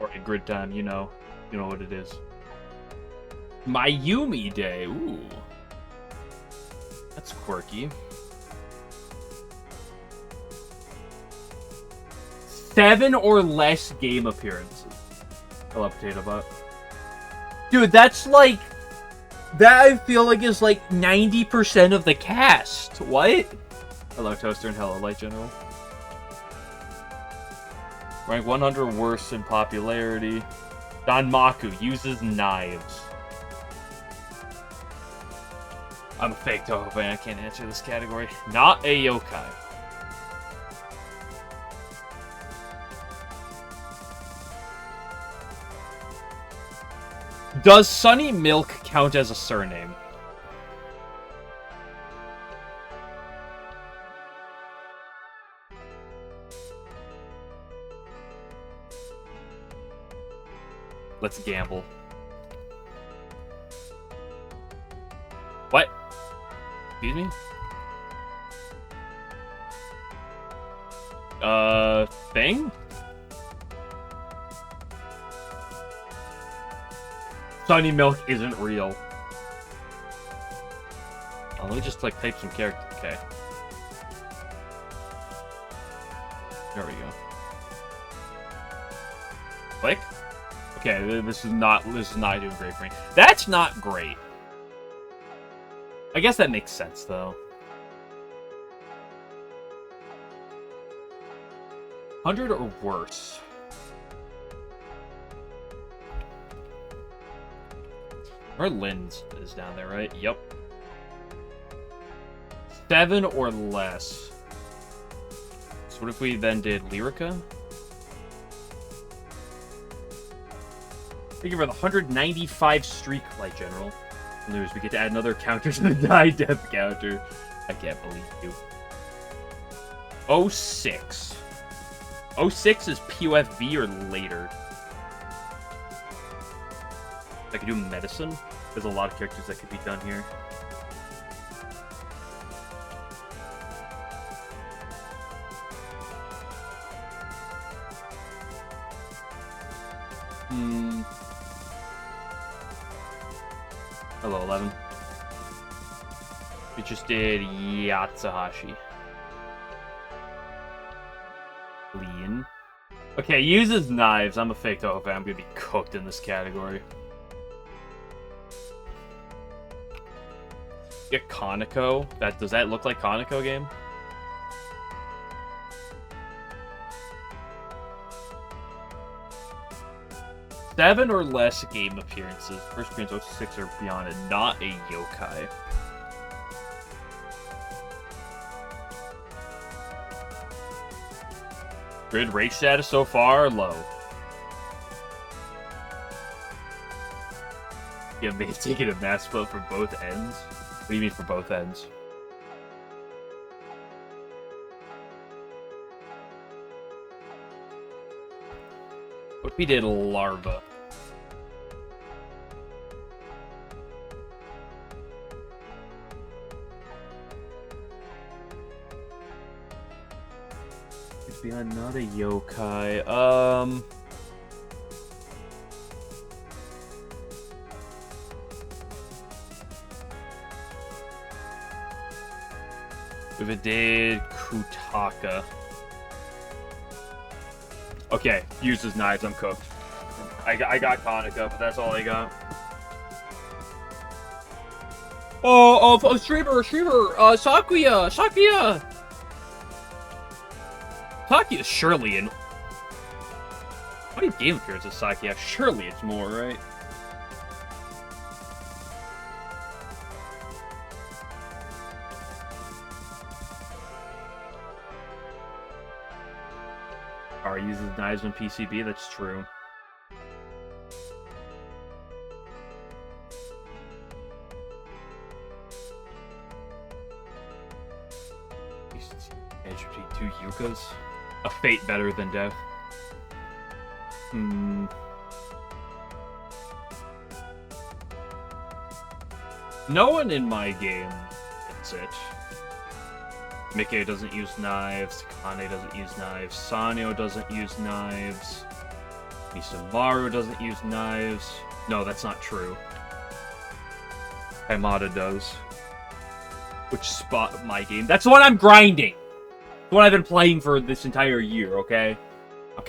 Alright, grid time, you know. You know what it is. Mayumi Day. Ooh. That's quirky. 7 or less game appearances. I love Potato Butt. Dude, that's like... That I feel like is like 90% of the cast. What? Hello, Toaster, and hello, Light General. Rank 100 worst in popularity. Danmaku uses knives. I'm a fake Touhou fan. I can't answer this category. Not a yokai. Does Sunny Milk count as a surname? Let's gamble. What? Excuse me? Thing? Sunny Milk isn't real. Oh, let me just like type some character. Okay. There we go. Click. Okay, this is not doing great for me. That's not great. I guess that makes sense though. 100 or worse. Our Lynn's is down there, right? Yep. 7 or less. So what if we then did Lyrica? Thank you for the 195 streak, Light General. Lose, we get to add another counter to the die death counter. I can't believe you. 06. 06 is POFV or later. I could do medicine. There's a lot of characters that could be done here. Hello, 11. We just did Yatsuhashi. Lean. Okay, uses knives. I'm a fake Touhou fan. I'm gonna be cooked in this category. Get Konako. Does that look like Konako game? Seven or less game appearances. First appearance 06 or beyond, and not a yokai. Grid rate status so far low. Yeah, maybe taking a mass vote for both ends. What do you mean for both ends? What if we did Larva? It's beyond not a yokai. If it did Kutaka. Okay, uses knives, I'm cooked. I got Konaka, but that's all I got. Oh, streamer, Sakuya! Sakuya's surely in... How many game appearances does Sakuya have? Surely it's more, right? Uses knives on PCB, that's true. Edge between 2 Yukas. A fate better than death. No one in my game gets it. Mikkei doesn't use knives, Takane doesn't use knives, Sanyo doesn't use knives, Misamaru doesn't use knives. No, that's not true. Kaimata does. Which spot my game? That's the one I'm grinding. The one I've been playing for this entire year, okay?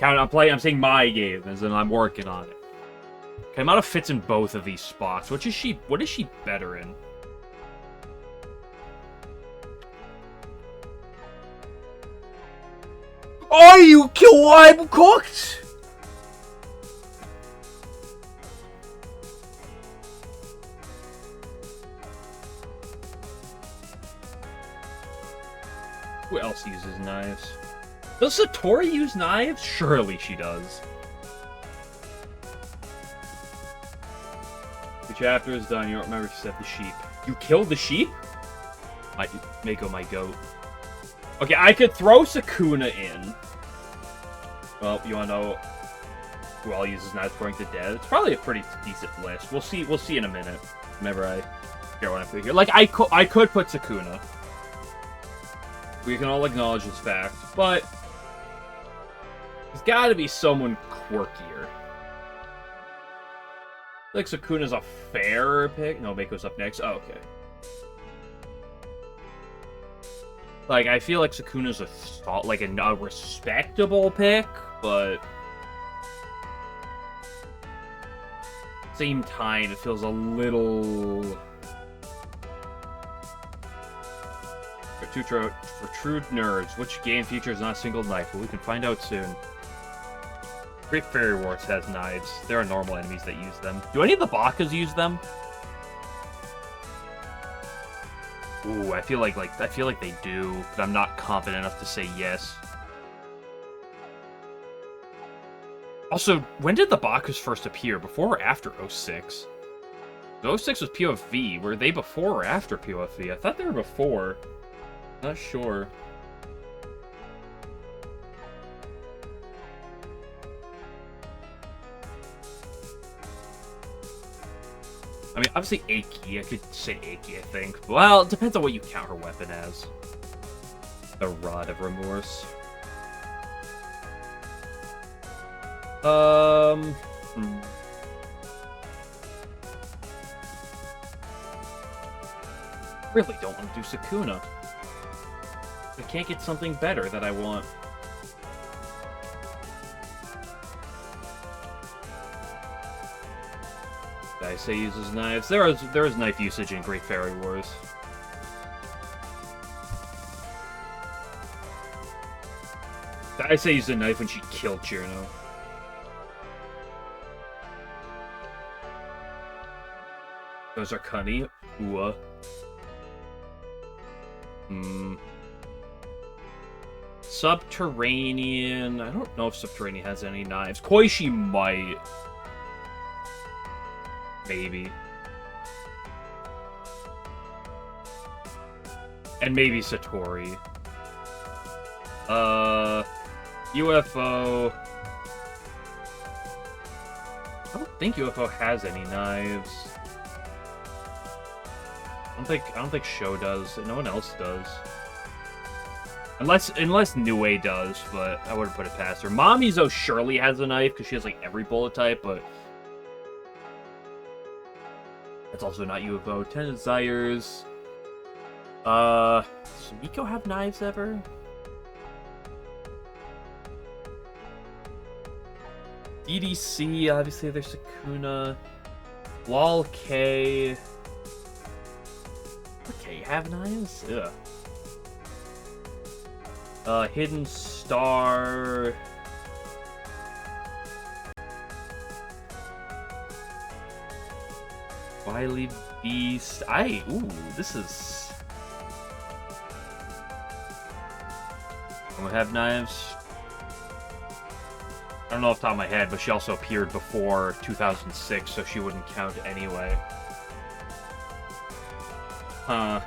I'm saying my game, as in I'm working on it. Kaimata fits in both of these spots. What is she better in? Are you kill? I'm cooked! Who else uses knives? Does Satori use knives? Surely she does. The chapter is done. You don't remember if you set the sheep. You killed the sheep? Mako, my goat. Okay, I could throw Sukuna in. Well, you wanna know who all uses knives according to dead? It's probably a pretty decent list. We'll see in a minute. Whenever I get what I put here. Like, I could put Sukuna. We can all acknowledge this fact, but there's gotta be someone quirkier. Like, Sukuna's a fair pick. No, Mako's up next. Oh, okay. Like, I feel like Sukuna's a respectable pick, but same time, it feels a little... For true nerds, which game features not a single knife? Well, we can find out soon. Great Fairy Wars has knives. There are normal enemies that use them. Do any of the Bakas use them? Ooh, I feel like they do, but I'm not confident enough to say yes. Also, when did the Bakas first appear? Before or after 06? 06 was POV. Were they before or after POV? I thought they were before. Not sure. I mean, obviously Eiki. I could say Eiki, I think. Well, it depends on what you count her weapon as. The Rod of Remorse. Really don't want to do Sukuna. I can't get something better that I want. Daisei uses knives. There is knife usage in Great Fairy Wars. Daisei used a knife when she killed Jirno. Those are Kuni. Ua. Subterranean. I don't know if Subterranean has any knives. Koishi might. Maybe. And maybe Satori. UFO. I don't think UFO has any knives. I don't think Sho does. No one else does. Unless Nue does, but I wouldn't put it past her. Mamizo surely has a knife because she has like every bullet type, but that's also not UFO. 10 Desires. Does Miko have knives ever? DDC, obviously there's Sukuna. Lol K. Okay, have knives? Ugh. Hidden Star. Wily Beast. Ooh, this is... I'm gonna have knives. I don't know off the top of my head, but she also appeared before 2006, so she wouldn't count anyway. Huh.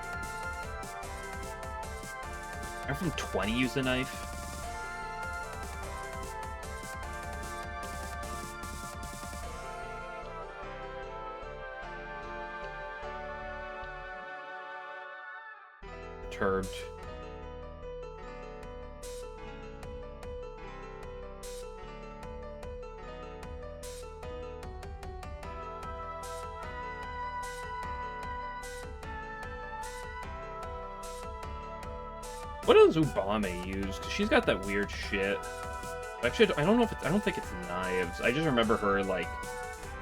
I'm from 20 used a knife. Perturbed. What does Ubame use? Because she's got that weird shit. Actually, I don't know if it's... I don't think it's knives. I just remember her, like,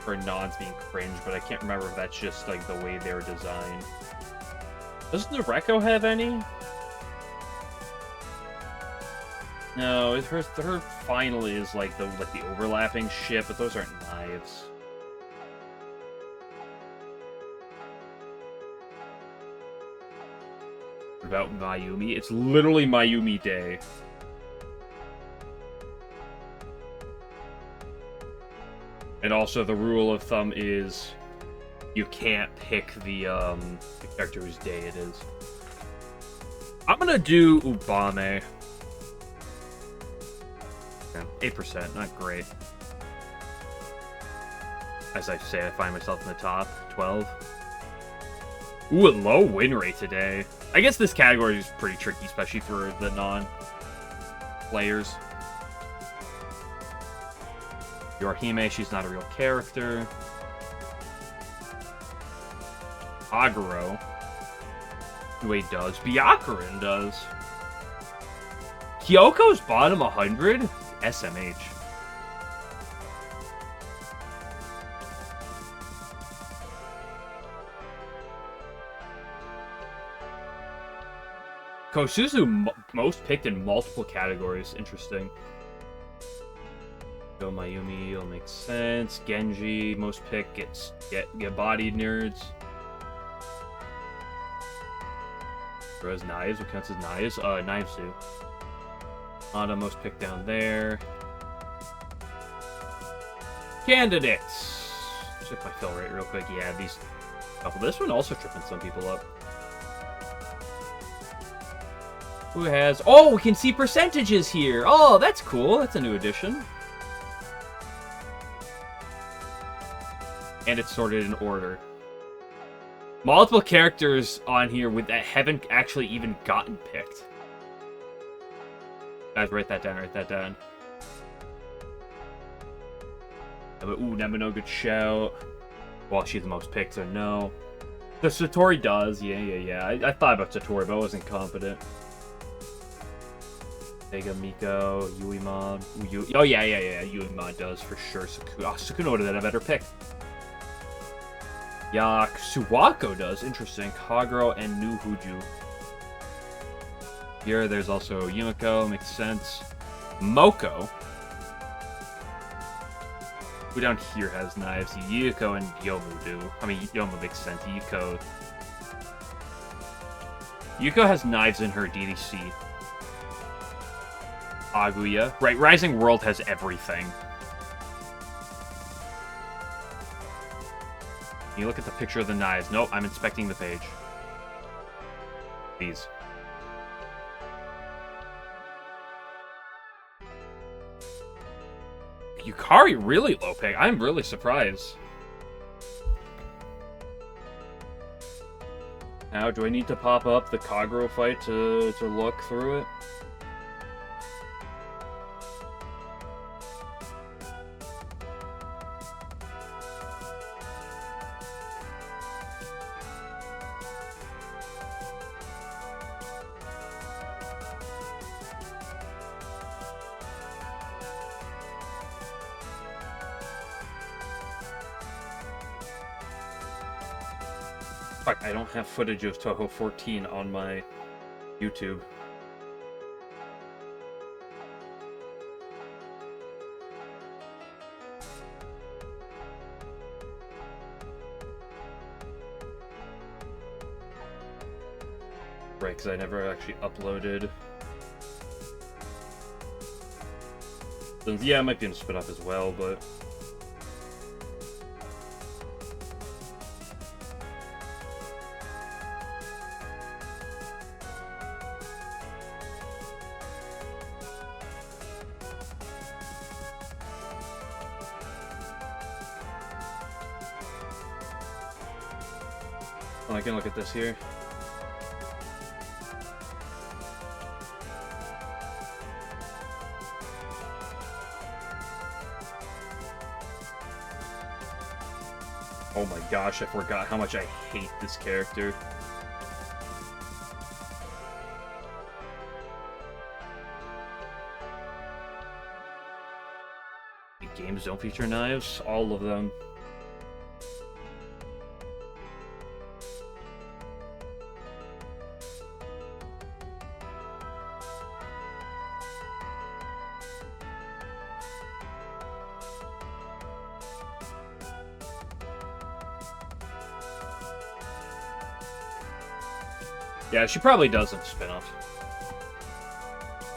her nods being cringe, but I can't remember if that's just, like, the way they're designed. Doesn't the Rekko have any? No, her finally is, like, the overlapping shit, but those aren't knives. About Mayumi? It's literally Mayumi Day. And also, the rule of thumb is you can't pick the character whose day it is. I'm gonna do Ubame. 8%, not great. As I say, I find myself in the top 12. Ooh, a low win rate today. I guess this category is pretty tricky, especially for the non-players. Yorihime, she's not a real character. Aguro. Wait, does. Byakurin does. Kyoko's bottom 100? SMH. Kosuzu most picked in multiple categories. Interesting. Go Mayumi will make sense. Genji most picked get bodied nerds. Rose knives. What counts as knives? Knives do. Honda most picked down there. Candidates. Check my fill rate real quick. Yeah, these couple. This one also tripping some people up. Who has... Oh, we can see percentages here. Oh, that's cool. That's a new addition. And it's sorted in order. Multiple characters on here that haven't actually even gotten picked. Guys, write that down, write that down. Ooh, Nemino, good shout. Well, she's the most picked, so no. The Satori does, yeah. I thought about Satori, but I wasn't confident. Sega, Miko, Yuima. Oh, yeah. Yuima does for sure. Sukunoda, that I better pick. Yak, Suwako does. Interesting. Kagero and Nuhuju. Here, there's also Yumiko. Makes sense. Moko. Who down here has knives? Yuko and Yomu do. I mean, Yomu makes sense. Yuko has knives in her DDC. Aguya. Right, Rising World has everything. Can you look at the picture of the knives? Nope, I'm inspecting the page. Please. Yukari really low pick. I'm really surprised. Now, do I need to pop up the Kagero fight to look through it? Fuck, I don't have footage of Touhou 14 on my YouTube. Right, because I never actually uploaded. Yeah, it might be in spin up as well, but... Oh, I can look at this here. Oh my gosh, I forgot how much I hate this character. games don't feature knives? All of them. Yeah, she probably does in spin-offs.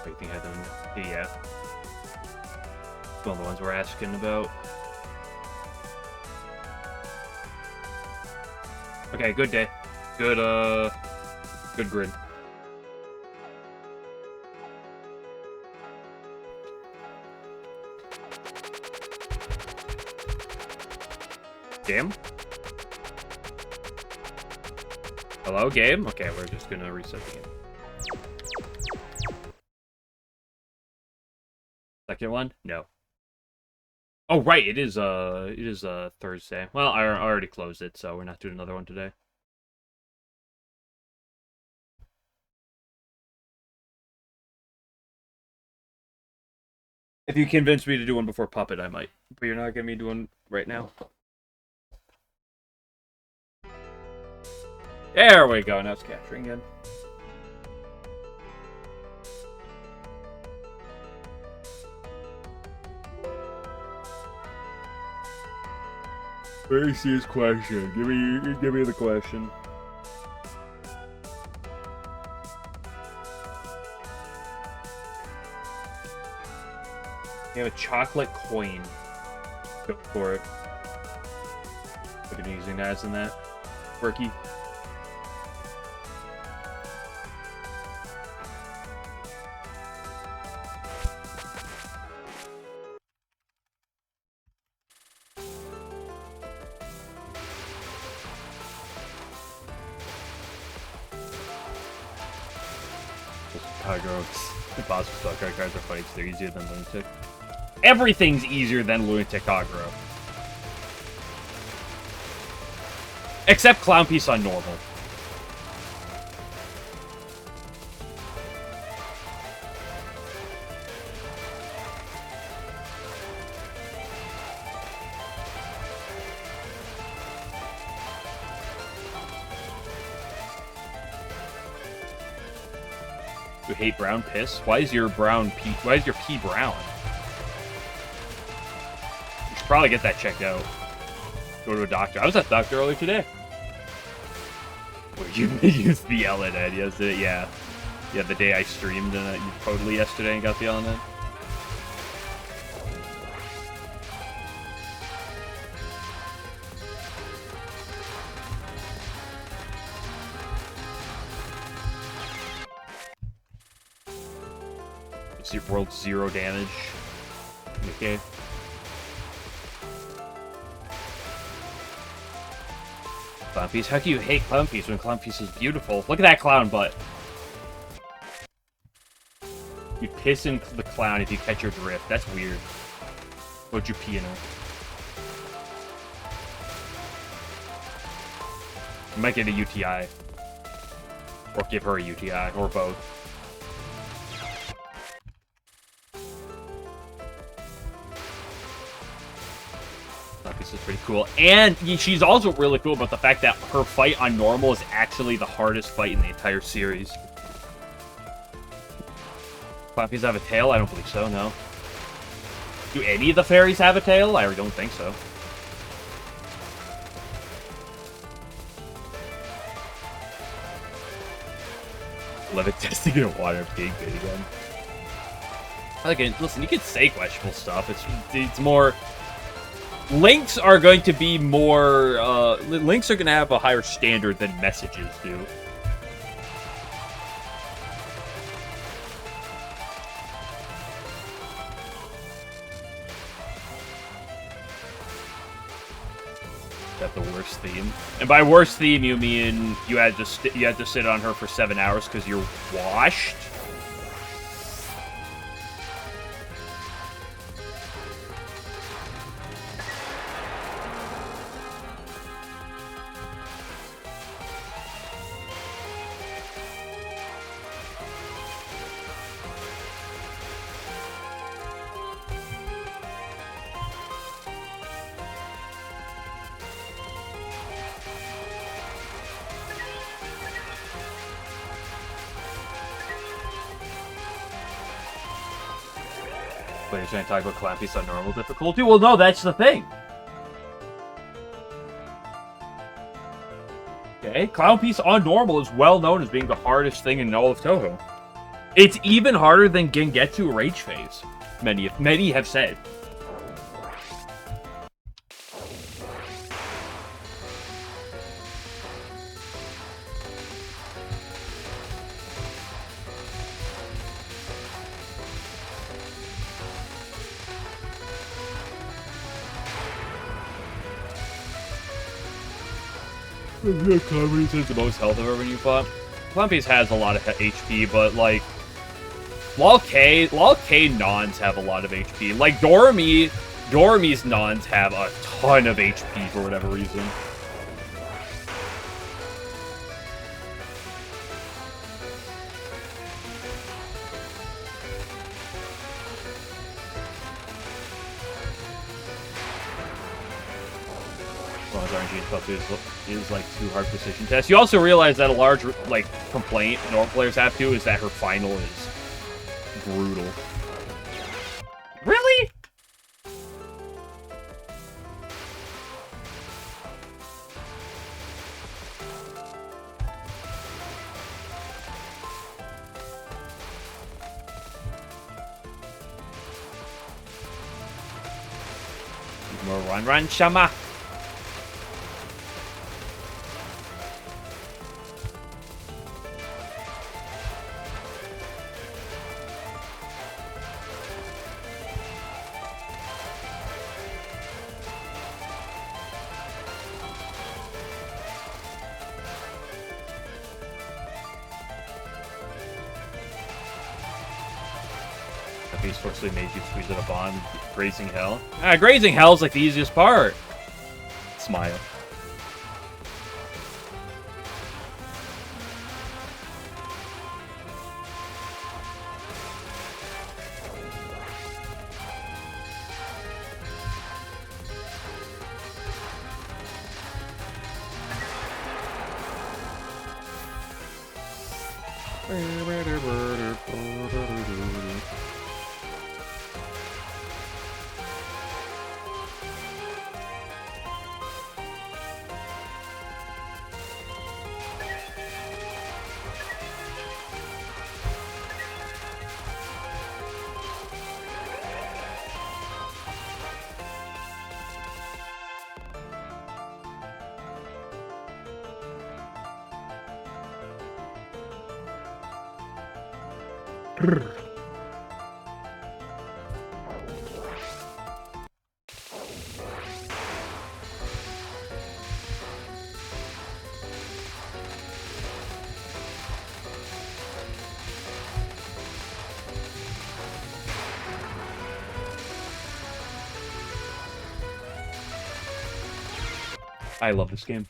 I think I don't. Yeah. One of the ones we're asking about. Okay, good day. Good grid. Game? Hello, game? Okay, we're just gonna reset the game. Second one? No. Oh, right, it is Thursday. Well, I already closed it, so we're not doing another one today. If you convince me to do one before Puppet, I might. But you're not gonna be doing right now. There we go, now it's capturing again. Very serious question. Give me the question. You have a chocolate coin. Go for it. Look at using that in that. Quirky. The boss spell card cards are funny because they're easier than Lunatic. Everything's easier than Lunatic Aggro. Except Clown Piece on normal. You hate brown piss? Why is your pee brown? You should probably get that checked out. Go to a doctor. I was at the doctor earlier today. Where you used the LNN yesterday? Yeah. Yeah, the day I streamed and you totally yesterday and got the LNN. It's your world 0 damage. Okay. Clown Piece? How can you hate Clown Piece when Clown Piece is beautiful? Look at that clown butt. You piss in the clown if you catch your drift. That's weird. What'd you pee in her? You might get a UTI. Or give her a UTI. Or both. This is pretty cool. And she's also really cool about the fact that her fight on normal is actually the hardest fight in the entire series. Cloppies have a tail? I don't believe so, no. Do any of the fairies have a tail? I don't think so. Love it testing in a water being big again. Again, listen, you can say questionable stuff. It's more... Links are going to be more... links are going to have a higher standard than messages do. Is that the worst theme? And by worst theme, you mean you had to sit on her for 7 hours because you're washed? Wait, you're trying to talk about Clown Piece on normal difficulty? Well, no, that's the thing. Okay, Clown Piece on normal is well known as being the hardest thing in all of Touhou. It's even harder than Gengetsu Rage Phase. Many have said. Clown Piece has the most health ever when you fought. Clown Piece has a lot of HP, but like Lol K Nons have a lot of HP. Like Dorami's Nons have a ton of HP for whatever reason. RNG stuff is like too hard precision test. You also realize that a large like complaint normal players have to is that her final is brutal. Really? More run, Shama. He's forcefully made you squeeze it up on Grazing Hell. Grazing Hell's like the easiest part. Smile. I love this game.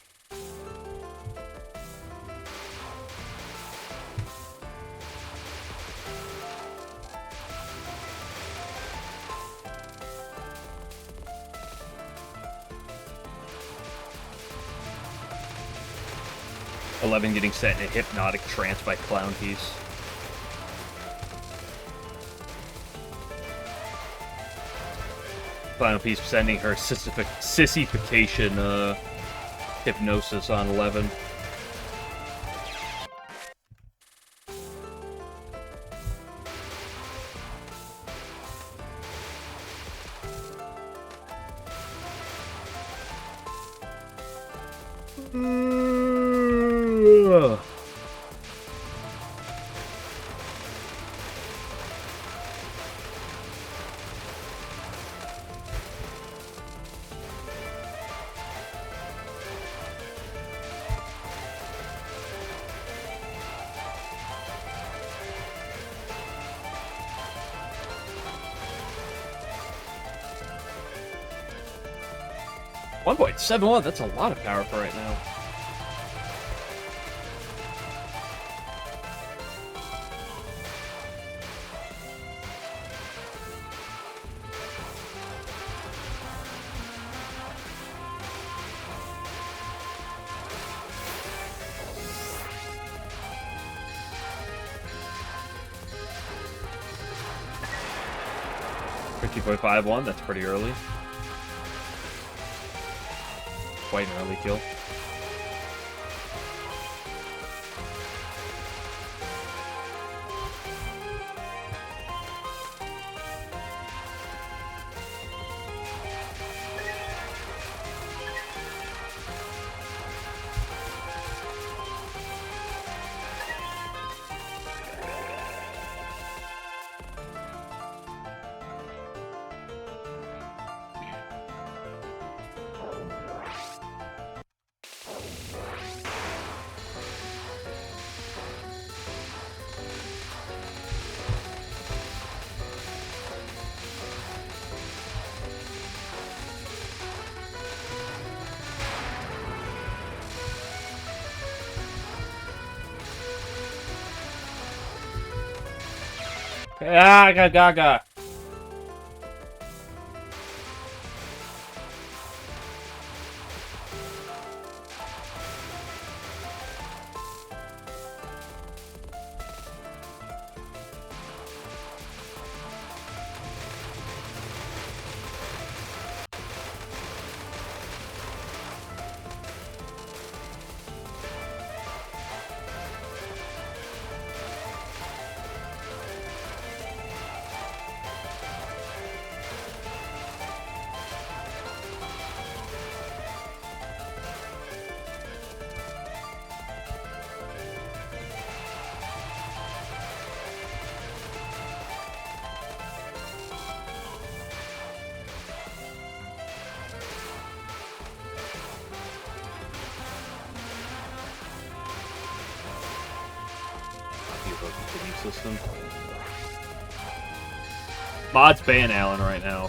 Eleven getting set in a hypnotic trance by Clown Piece. Clown Piece sending her sissification hypnosis on 11. $1.71, that's a lot of power for right now. 13.51, that's pretty early. Quite an early kill. Ah, gaga. System. Mods ban Alan right now.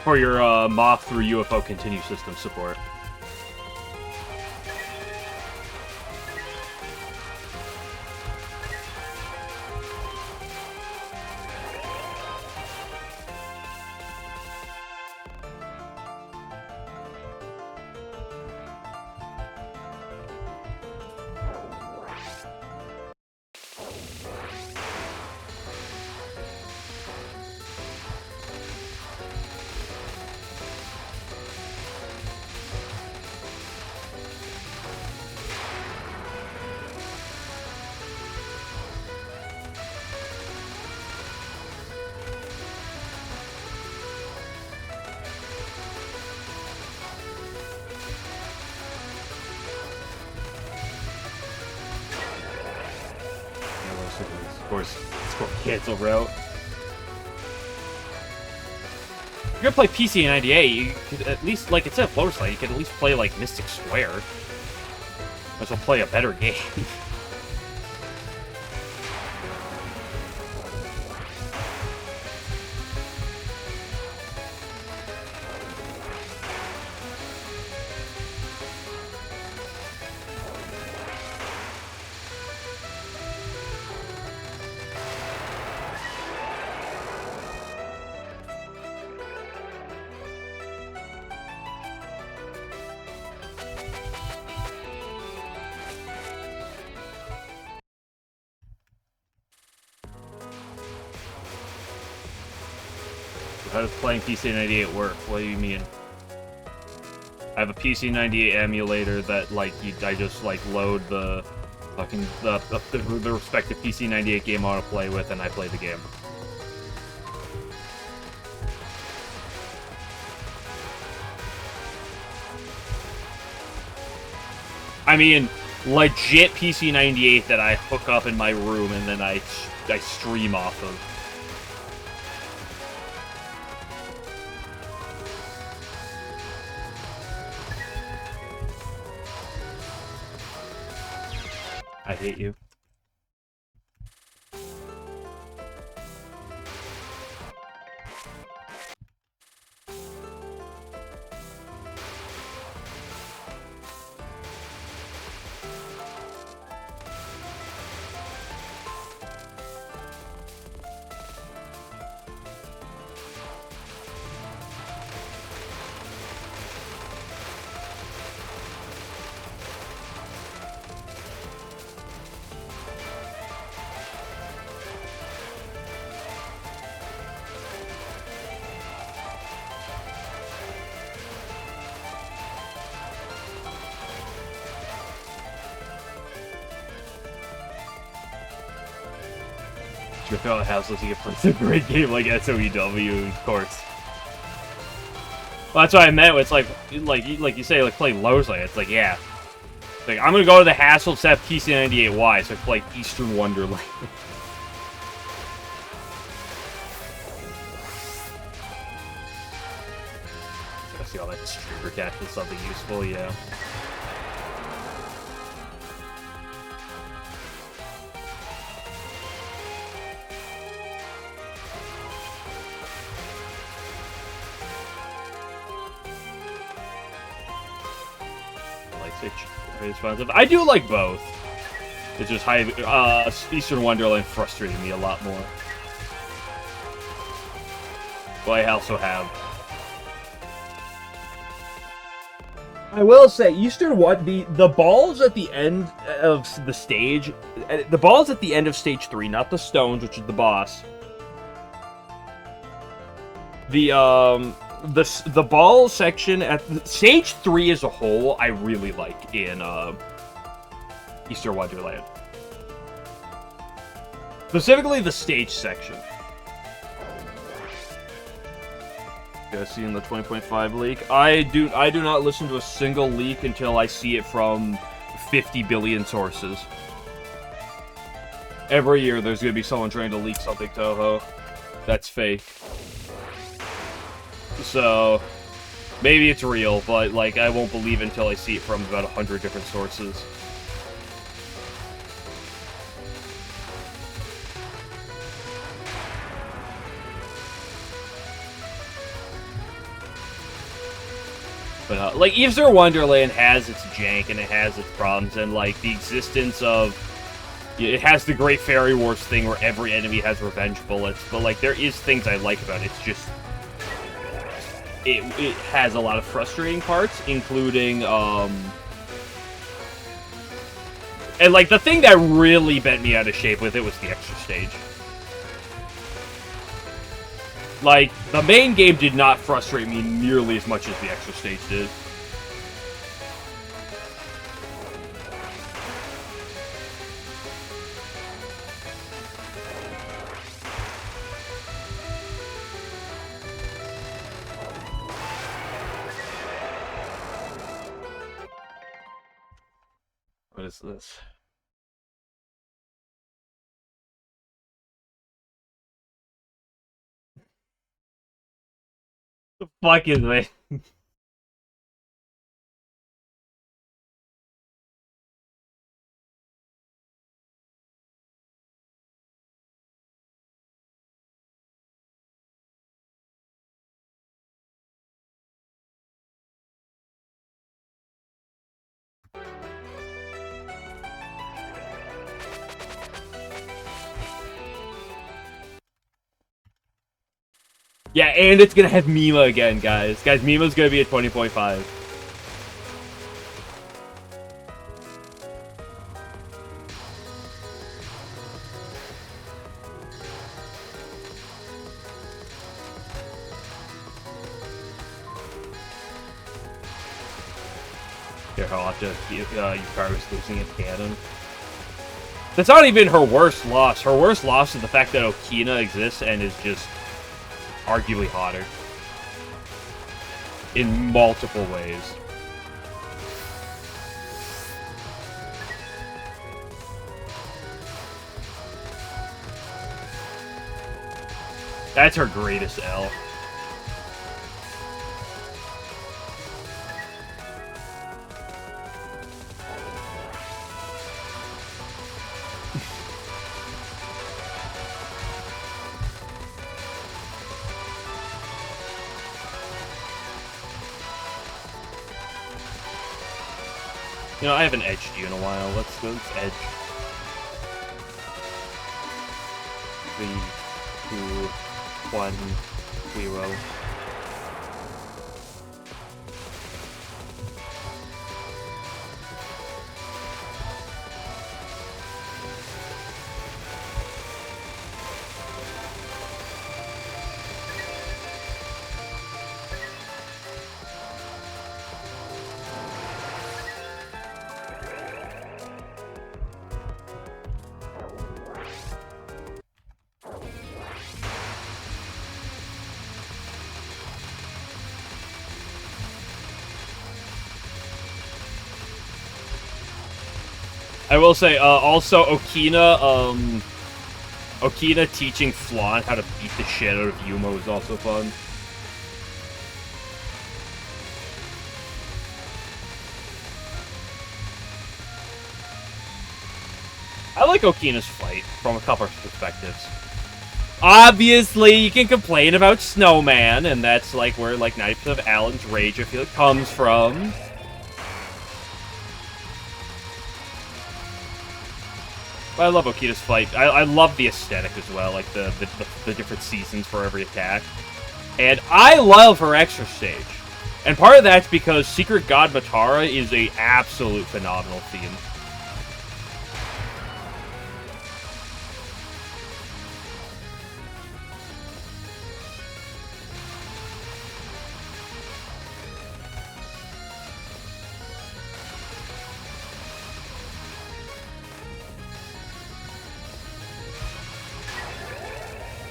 For your Moth through UFO continue system support. Cancel route. If you're gonna play PC and IDA, you could at least, like, instead of Floater Slide, you could at least play, like, Mystic Square. Might as well play a better game. How does playing PC98 work? What do you mean? I have a PC98 emulator that, like, I just, like, load the fucking the respective PC98 game I want to play with, and I play the game. I mean, legit PC98 that I hook up in my room and then I stream off of. I hate you. Your fellow houseless, you can play a great game like SOEW, of course. Well, that's what I meant. It's like you say, like play Lozley. It's like, yeah. Like, I'm gonna go to the Hasselhoff TC98Y, so I play Eastern Wonderland. I see all that streamer cash is something useful, yeah. Responsive. I do like both. It's just Eastern Wonderland frustrated me a lot more. But I also have. I will say, the balls at the end of the stage, the balls at the end of stage 3, not the stones, which is the boss. The ball section at stage 3 as a whole, I really like in Eastern Wonderland. Specifically, the stage section. You guys seeing the 20.5 leak? I do not listen to a single leak until I see it from 50 billion sources. Every year, there's gonna be someone trying to leak something, Touhou. That's fake. So, maybe it's real, but, like, I won't believe it until I see it from about 100 different sources. But, like, Eastern Wonderland has its jank, and it has its problems, and, like, the existence of... It has the Great Fairy Wars thing where every enemy has revenge bullets, but, like, there is things I like about it. It's just... It has a lot of frustrating parts, including, And, like, the thing that really bent me out of shape with it was the extra stage. Like, the main game did not frustrate me nearly as much as the extra stage did. What is this? The fuck is this? Yeah, and it's gonna have Mima again, guys. Guys, Mima's gonna be at 20.5. Here, how often Yukari's losing at Ganon. That's not even her worst loss. Her worst loss is the fact that Okina exists and is just arguably hotter. In multiple ways. That's her greatest L. You know, I haven't edged you in a while. Let's edge. 3, 2, 1, 0. I will say, also, Okina teaching Flan how to beat the shit out of Yumo is also fun. I like Okina's fight from a couple of perspectives. Obviously, you can complain about Snowman, and that's like where like 90% of Alan's rage, I feel, comes from. But I love Okita's fight. I love the aesthetic as well, like the different seasons for every attack. And I love her extra stage. And part of that's because Secret God Matara is a absolute phenomenal theme.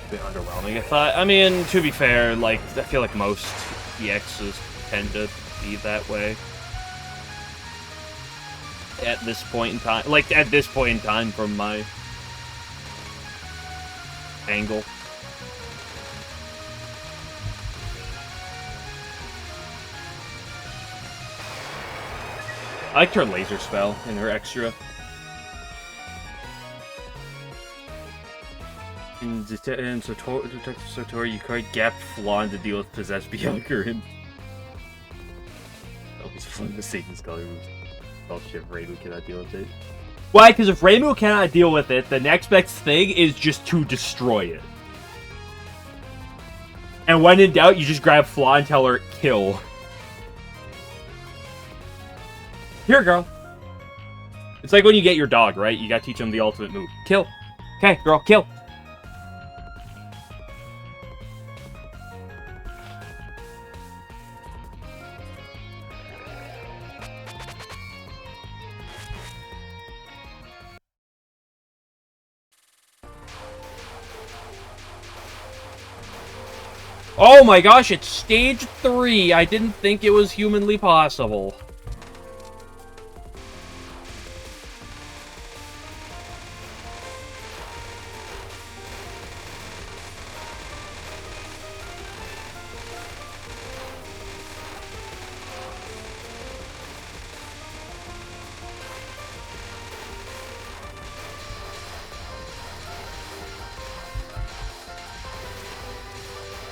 Bit underwhelming. I mean, to be fair, like, I feel like most EXs tend to be that way. At this point in time. Like, at this point in time from my angle. I liked her laser spell in her extra. In Detective Satori, you carried Gap Flan to deal with possessed Byakurin. Always fun to see this color moves. Oh shit, Reimu cannot deal with it. Why? Because if Reimu cannot deal with it, the next best thing is just to destroy it. And when in doubt, you just grab Flan and tell her, kill. Here, girl. It's like when you get your dog, right? You gotta teach him the ultimate move. Kill. Okay, girl, kill. Oh my gosh, it's stage 3. I didn't think it was humanly possible.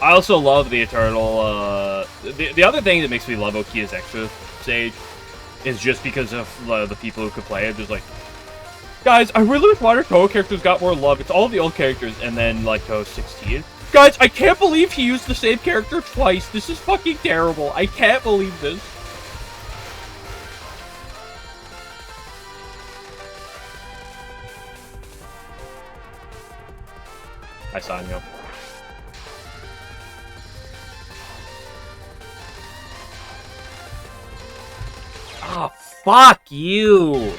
I also love the Eternal, the other thing that makes me love Okia's extra stage is just because of the people who could play it. There's like, guys, I really wish modern Touhou characters got more love. It's all the old characters, and then, like, Touhou 16. Guys, I can't believe he used the same character twice. This is fucking terrible. I can't believe this. Hi, Sanyo. Oh, fuck you!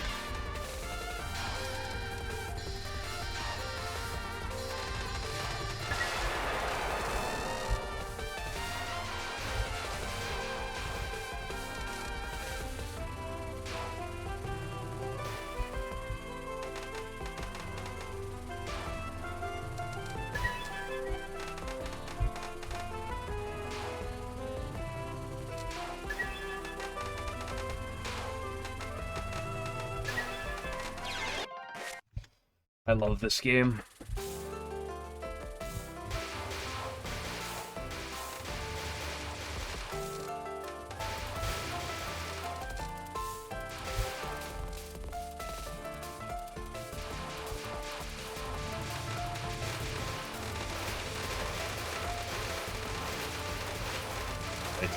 I love this game.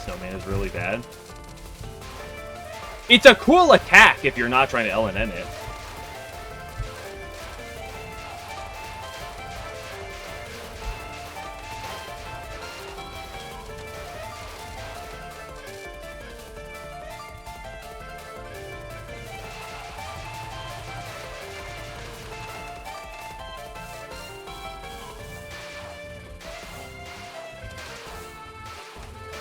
Snowman is really bad. It's a cool attack if you're not trying to LNN it.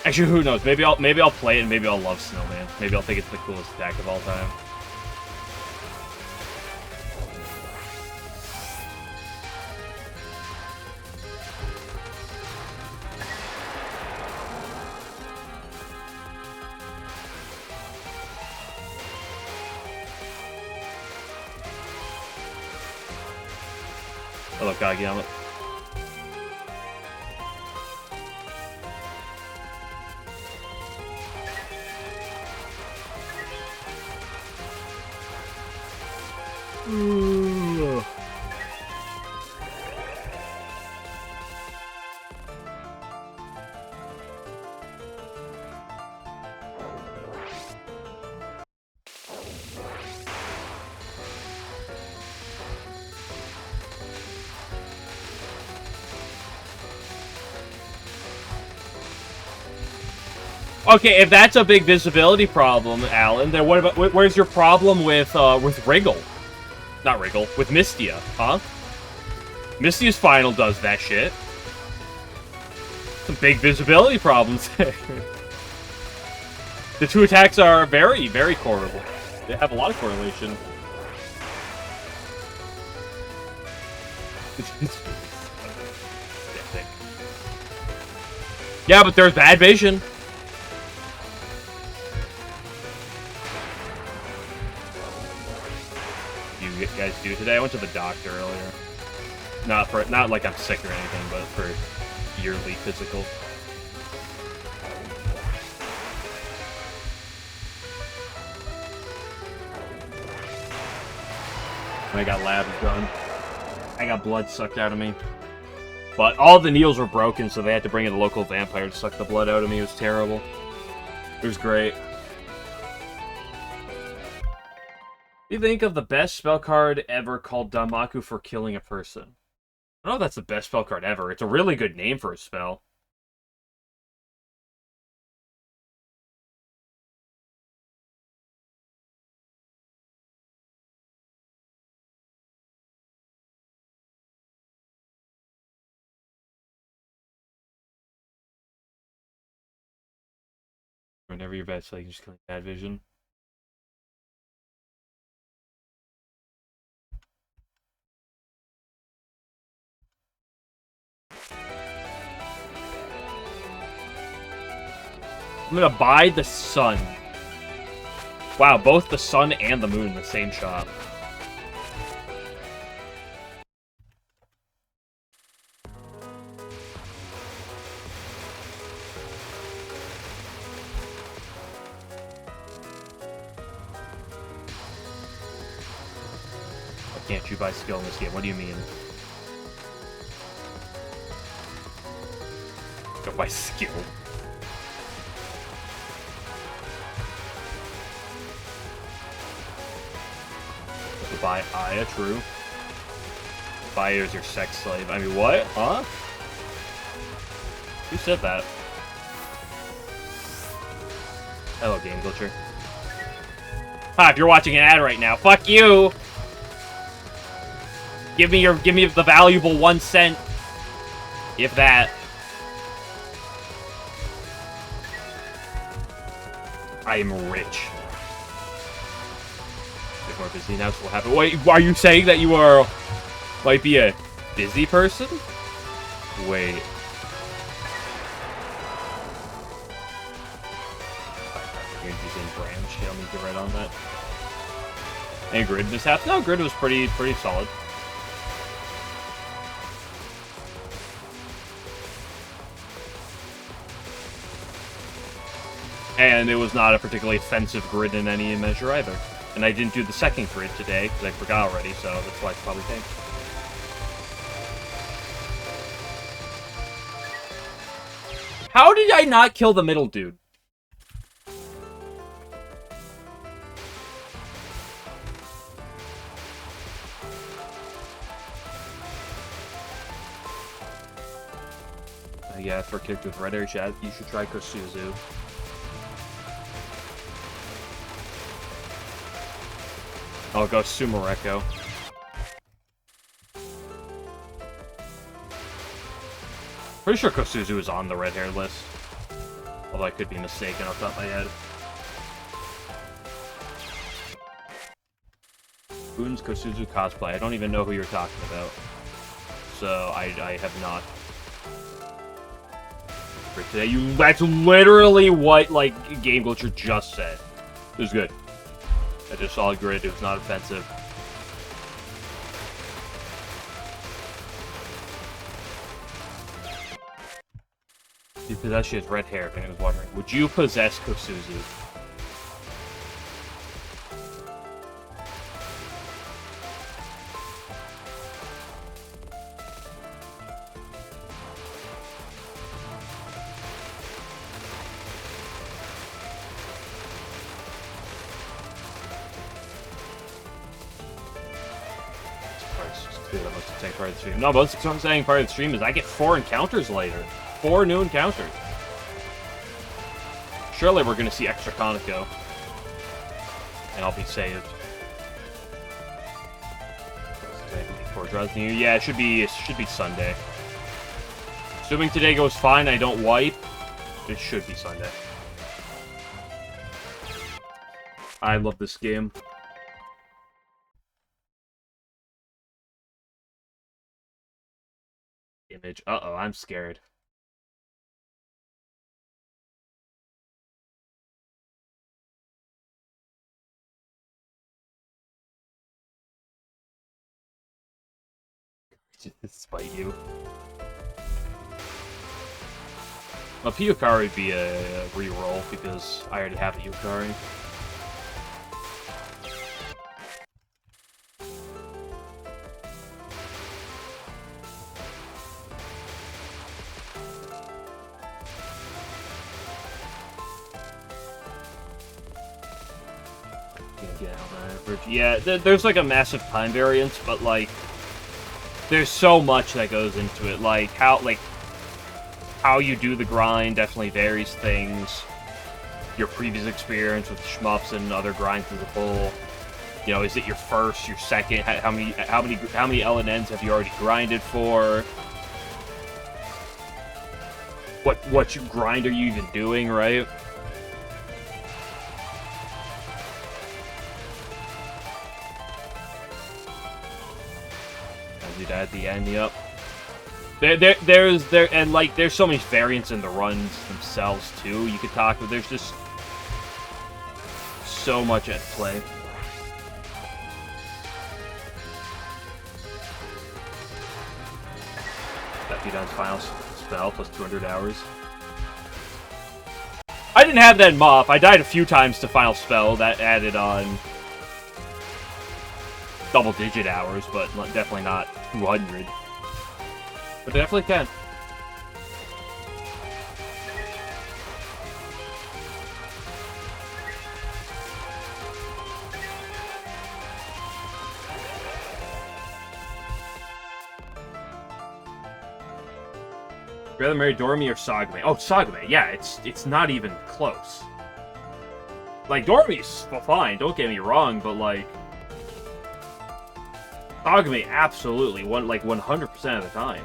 Actually, who knows? Maybe I'll play it and maybe I'll love Snowman. Maybe I'll think it's the coolest attack of all time. love Kageyama. Okay, if that's a big visibility problem, Alan, then what about where's your problem with Wriggle? Not Wriggle, with Mystia, huh? Mystia's final does that shit. Some big visibility problems there. The two attacks are very, very correlable. They have a lot of correlation. Yeah, but there's bad vision. You guys do today? I went to the doctor earlier. Not like I'm sick or anything, but for yearly physical. I got labs done. I got blood sucked out of me. But all the needles were broken, so they had to bring in a local vampire to suck the blood out of me. It was terrible. It was great. You think of the best spell card ever called Damaku for killing a person. I don't know if that's the best spell card ever. It's a really good name for a spell. Whenever you're bad, so you just killing bad vision. I'm gonna buy the sun. Wow, both the sun and the moon in the same shop. Why can't you buy skill in this game? What do you mean? Go buy skill. Buy Aya, true. Buy her as your sex slave. I mean, what? Huh? Who said that? Hello, Game Glitcher. Ha, if you're watching an ad right now, fuck you! Give me the valuable 1 cent. If that. I am rich. More busy now, so what happened? Wait, are you saying that you might be a busy person? Wait. You're using branch. I'll need to get right on that. And grid mishap? No, grid was pretty solid. And it was not a particularly offensive grid in any measure either. And I didn't do the second grid today, because I forgot already, so that's why it's probably tanked. How did I not kill the middle dude? Yeah, for a character with red hair, you should try Kosuzu. I'll go Sumareko. Pretty sure Kosuzu is on the red hair list. Although I could be mistaken off the top of my head. Boon's Kosuzu cosplay. I don't even know who you're talking about. So I have not. For today, that's literally what Game Glitcher just said. It was good. I just saw a grid, it was not offensive. You possess, she has red hair, if anyone's wondering. Would you possess Kosuzu? Part of the stream. No, most exciting part of the stream is I get 4 encounters later. 4 new encounters. Surely we're going to see extra Kaneko. And I'll be saved. Before Drow's New Year. Yeah, it should be Sunday. Assuming today goes fine, I don't wipe, it should be Sunday. I love this game. Image. Uh-oh, I'm scared. Spite you. A Piyokari would be a reroll because I already have a Yukari. Yeah, there's like a massive time variance, but like there's so much that goes into it. Like how you do the grind definitely varies things. Your previous experience with shmups and other grinds as a whole. You know, is it your first, your second? How many LNNs have you already grinded for? What grind are you even doing, right? At the end, yep. There's so many variants in the runs themselves too. You could talk, but there's just so much at play. That few times final spell plus 200 hours. I didn't have that in MoF. I died a few times to final spell. That added on double-digit hours, but definitely not 200. But it definitely can. Rather marry Doremi or Sagame? Oh, Sagame. Yeah, it's not even close. Like, Doremi's fine, don't get me wrong, but like Sagame, absolutely, 100% of the time.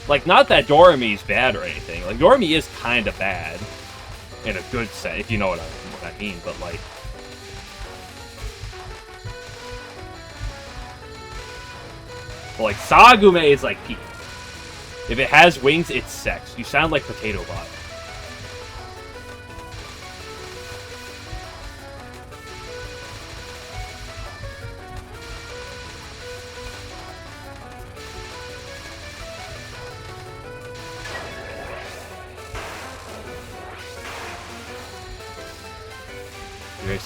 Like, not that Doremi's bad or anything. Like, Doremi is kind of bad in a good sense, if you know what I mean. But like, Sagume is like peak. If it has wings, it's sex. You sound like Potato Bot.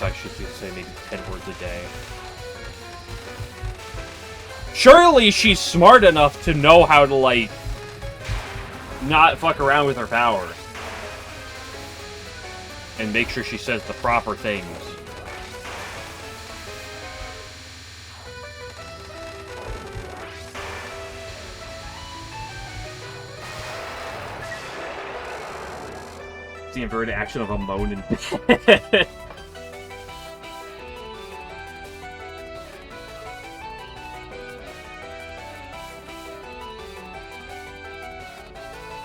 I should say maybe 10 words a day. Surely she's smart enough to know how to, like, not fuck around with her power. And make sure she says the proper things. It's the inverted action of a moan and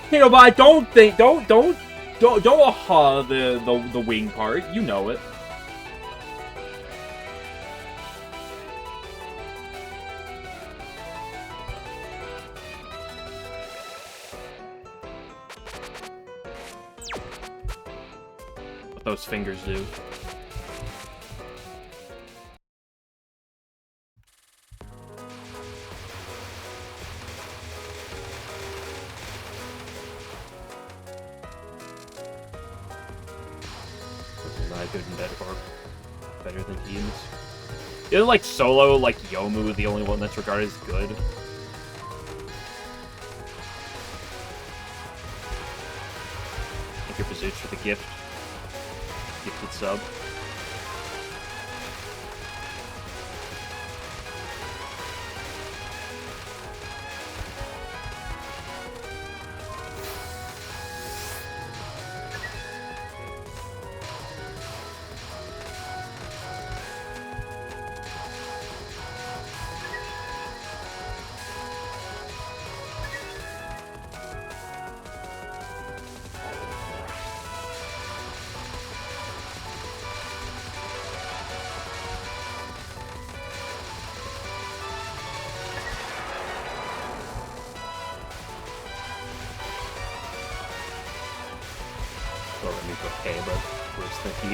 you know, but I don't aha the wing part. You know it. those fingers do. Not good and better, or better than teams. Isn't like solo, like Yomu, the only one that's regarded as good? Thank you, Bazoots, for the gift. Gifted sub.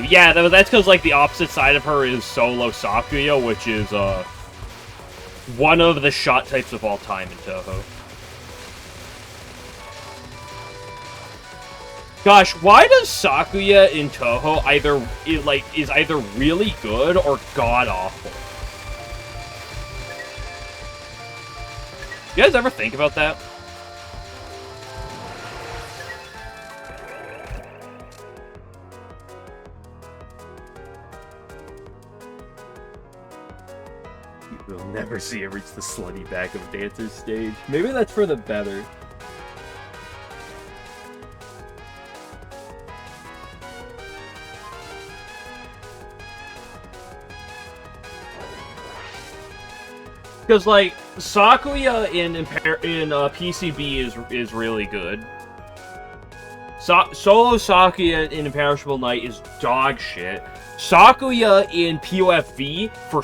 Yeah, that's because like the opposite side of her is solo Sakuya, which is one of the shot types of all time in Touhou. Gosh, why does Sakuya in Touhou is either really good or god awful? You guys ever think about that? We'll never see her reach the slutty back of Dancer's stage. Maybe that's for the better. Because, like, Sakuya in PCB is really good. Solo Sakuya in Imperishable Night is dog shit. Sakuya in POFV for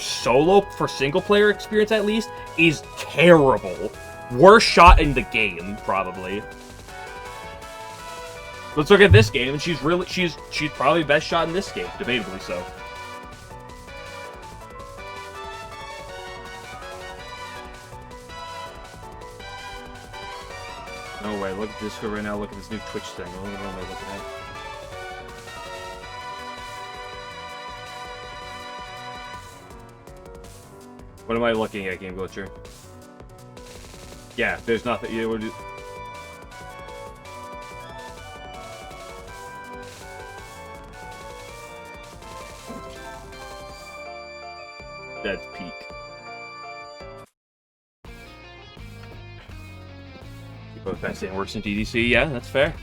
single player experience at least is terrible. Worst shot in the game, probably. Let's look at this game, and she's probably best shot in this game, debatably so. No way, look at this right now, look at this new Twitch thing. What am I looking at? What am I looking at, Game Glitcher? Yeah, there's nothing. Yeah, we're just... That's peak. Both best and worse in DDC. Yeah, that's fair.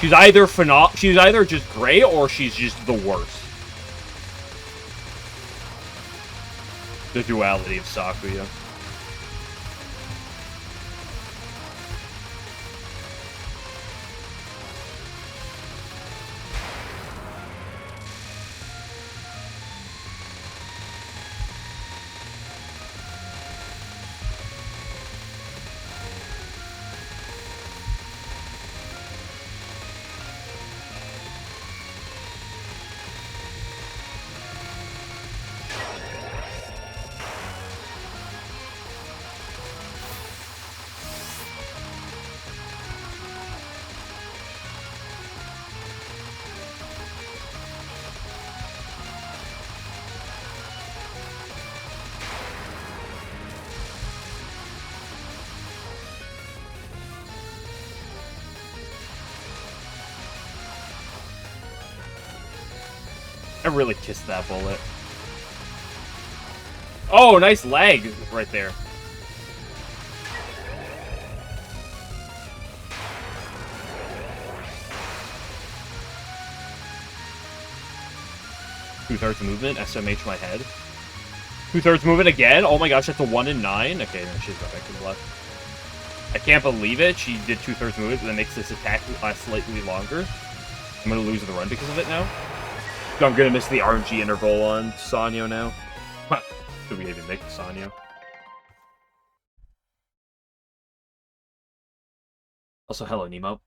She's either just great or she's just the worst. The duality of Sakuya. I really kissed that bullet. Oh, nice leg right there. Two-thirds movement, SMH my head. Two-thirds movement again? Oh my gosh, that's a 1 in 9? Okay, no, she's back to the left. I can't believe it. She did two-thirds movement, but that makes this attack last slightly longer. I'm gonna lose the run because of it now. I'm gonna miss the RNG interval on Sanyo now. Should we even make Sanyo? Also, hello, Nemo.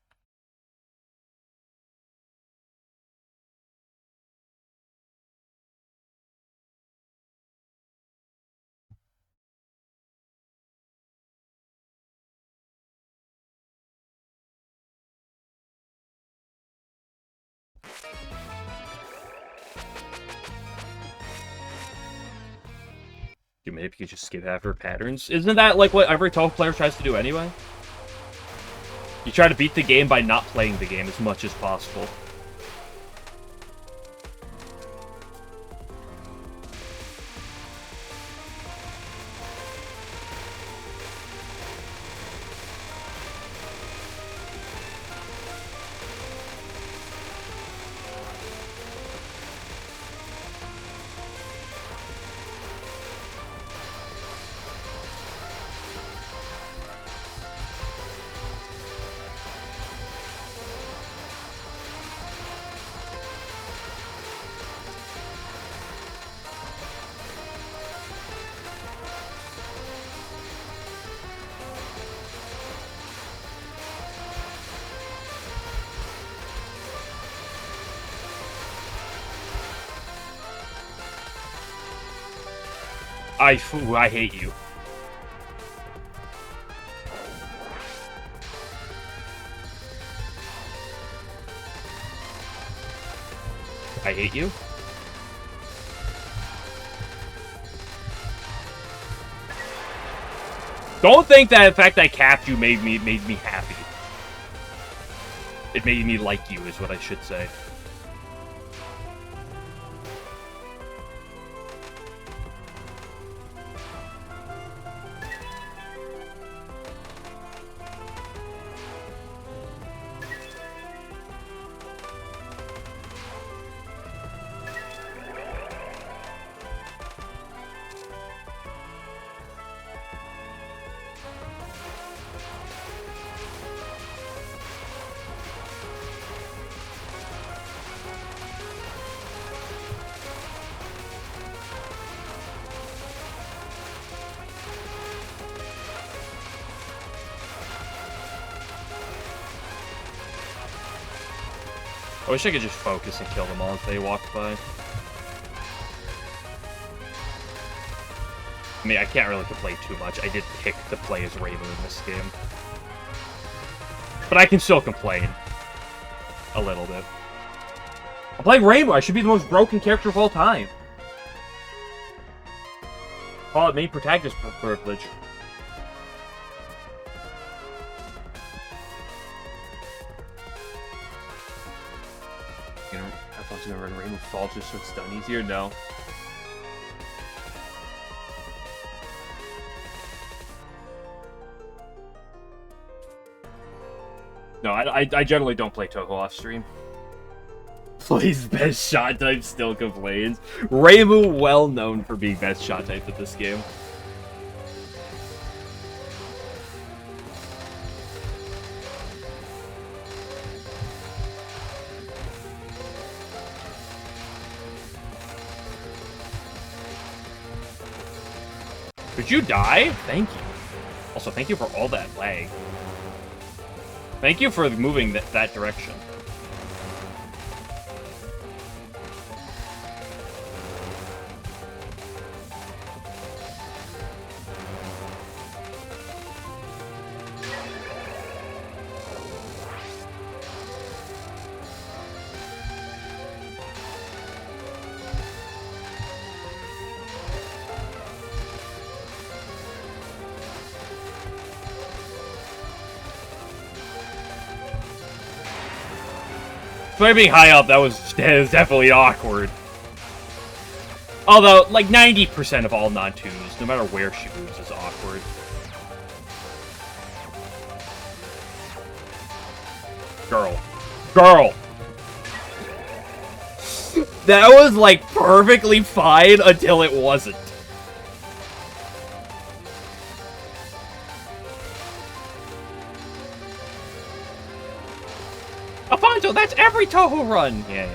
You maybe you just skip after patterns. Isn't that like what every Touhou player tries to do anyway? You try to beat the game by not playing the game as much as possible. I hate you. I hate you. Don't think that the fact I capped you made me happy. It made me like you, is what I should say. I wish I could just focus and kill them all if they walked by. I mean, I can't really complain too much. I did pick to play as Rainbow in this game. But I can still complain. A little bit. I'm playing Rainbow! I should be the most broken character of all time! Call it main protagonist privilege. I thought you were going to run Rainbow Fall just so it's done easier? No. No, I generally don't play Touhou off stream. Plays best shot type, still complains. Rainbow, well known for being best shot type at this game. Did you die? Thank you. Also, thank you for all that lag. Thank you for moving that direction. By being high up, that was definitely awkward. Although, like 90% of all non-twos, no matter where she moves, is awkward. Girl. Girl! That was, like, perfectly fine until it wasn't. Alfonso, that's every Touhou run! Yeah.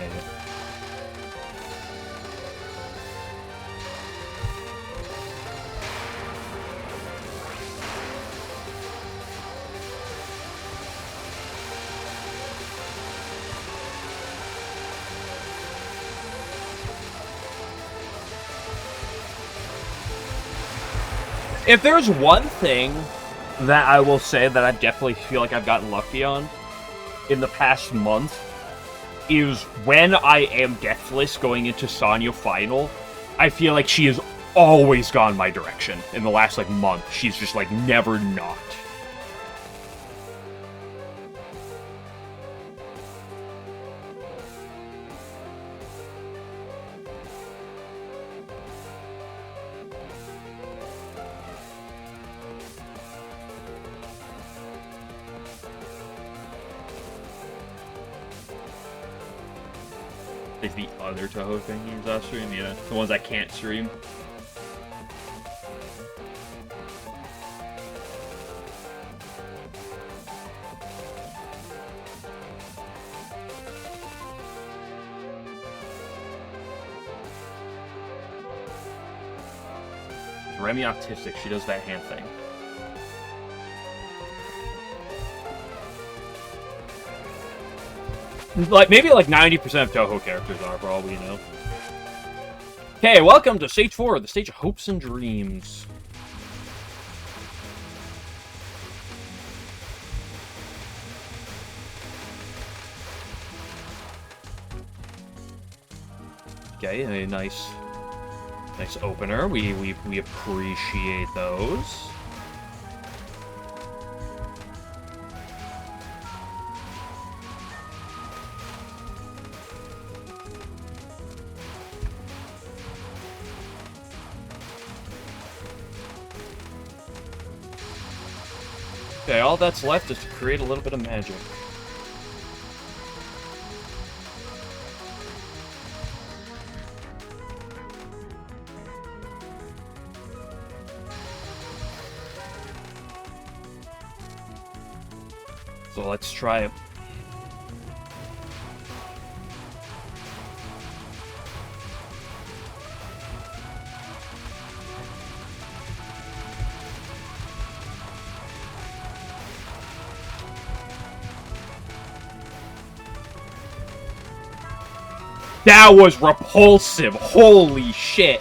If there's one thing that I will say that I definitely feel like I've gotten lucky on in the past month is when I am deathless going into Sanyo Final, I feel like she is always gone my direction. In the last, like, month, she's just, like, never not. Is the other Touhou figures I'll stream? Yeah, the ones I can't stream. Remy autistic, she does that hand thing. Like, maybe like 90% of Touhou characters are, for all we know. Okay, welcome to Stage 4, the stage of hopes and dreams. Okay, a nice opener. We appreciate those. Okay, all that's left is to create a little bit of magic. So let's try it. That was repulsive. Holy shit.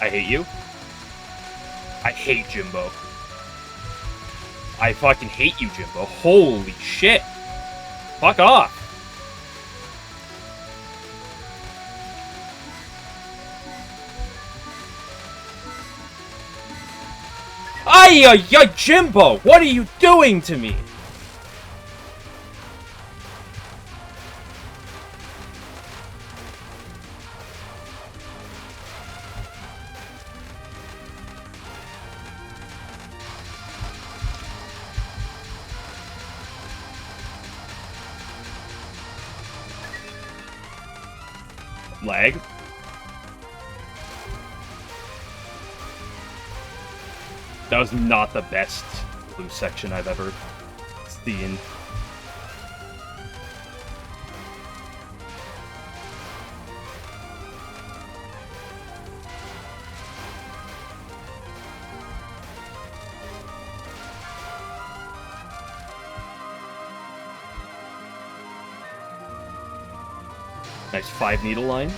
I hate you. I hate Jimbo. I fucking hate you, Jimbo. Holy shit. Fuck off. Ay, Jimbo! What are you doing to me? Lag. That was not the best blue section I've ever seen. Nice 5 needle line.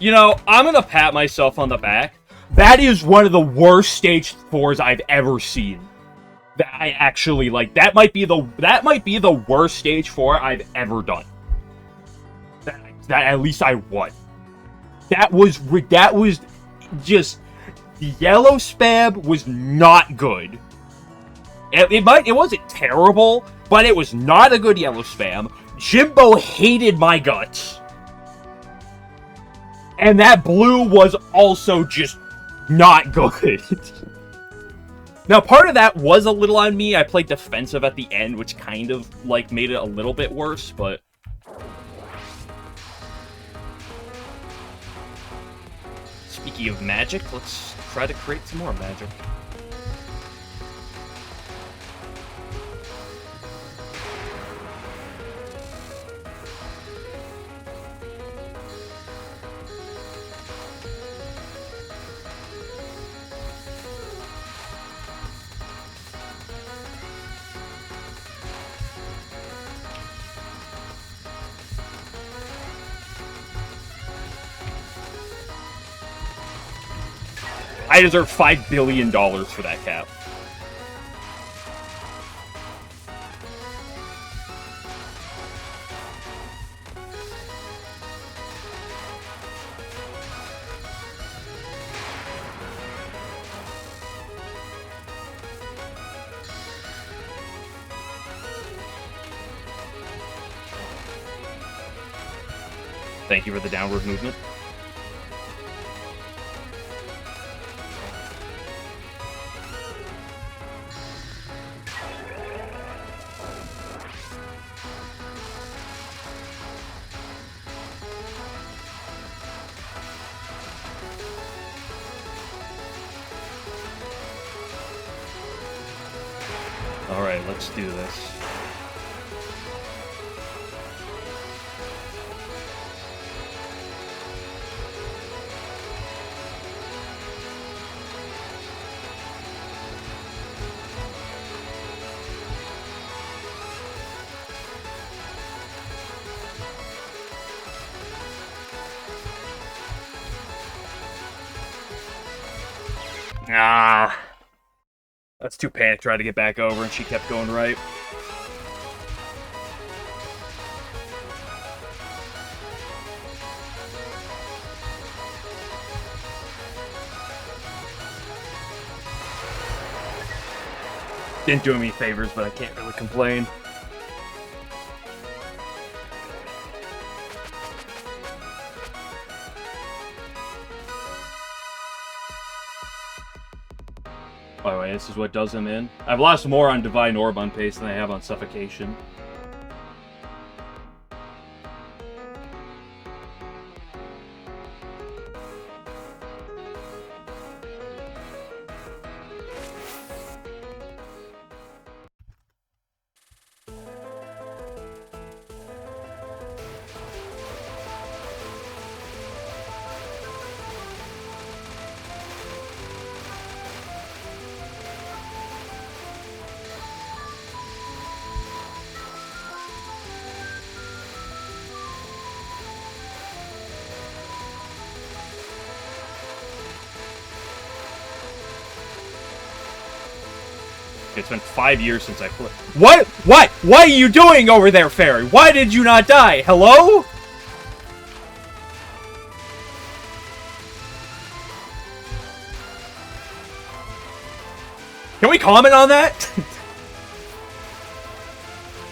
You know, I'm gonna pat myself on the back. That is one of the worst stage 4s I've ever seen. That I actually like. That might be the worst stage 4 I've ever done. That at least I won. That was just the yellow spam was not good. It wasn't terrible, but it was not a good yellow spam. Jimbo hated my guts. And that blue was also just not good. Now, part of that was a little on me. I played defensive at the end, which kind of, like, made it a little bit worse, but... Speaking of magic, let's try to create some more magic. I deserve $5 billion for that cap. Thank you for the downward movement. Alright, let's do this. Ah. That's too panicked, tried to get back over, and she kept going right. Didn't do me favors, but I can't really complain. By the way, this is what does him in. I've lost more on Divine Orb on pace than I have on Suffocation. It's been 5 years since I played. What? What? What are you doing over there, Fairy? Why did you not die? Hello? Can we comment on that?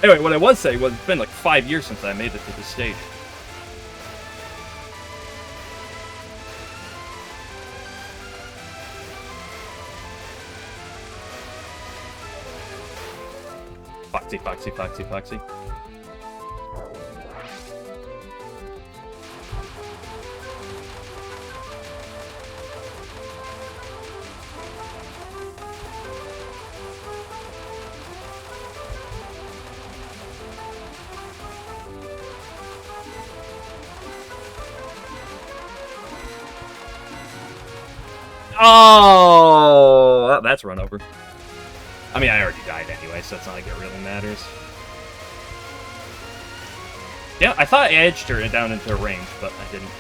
Anyway, what I was saying was it's been like 5 years since I made it to this stage. Foxy, Foxy, Foxy, Foxy. Oh, that's run over. I mean, I already died anyway, so it's not like it really matters. Yeah, I thought I edged her down into range, but I didn't.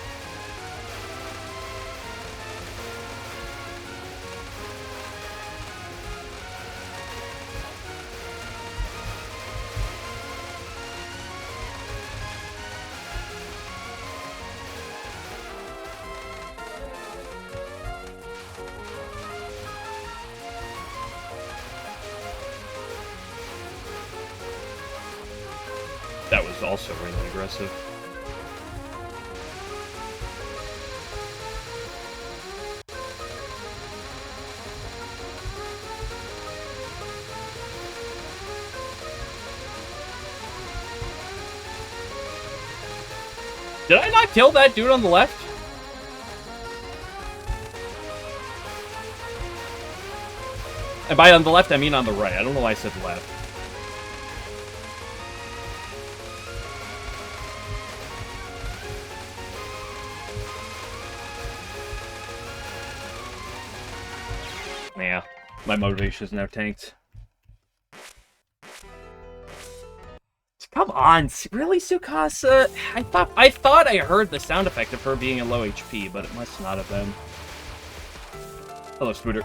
That was also really aggressive. Did I not kill that dude on the left? And by on the left, I mean on the right. I don't know why I said left. Yeah, my motivation is now tanked. Come on, really, Tsukasa? I thought I heard the sound effect of her being in low HP, but it must not have been. Hello, Scooter.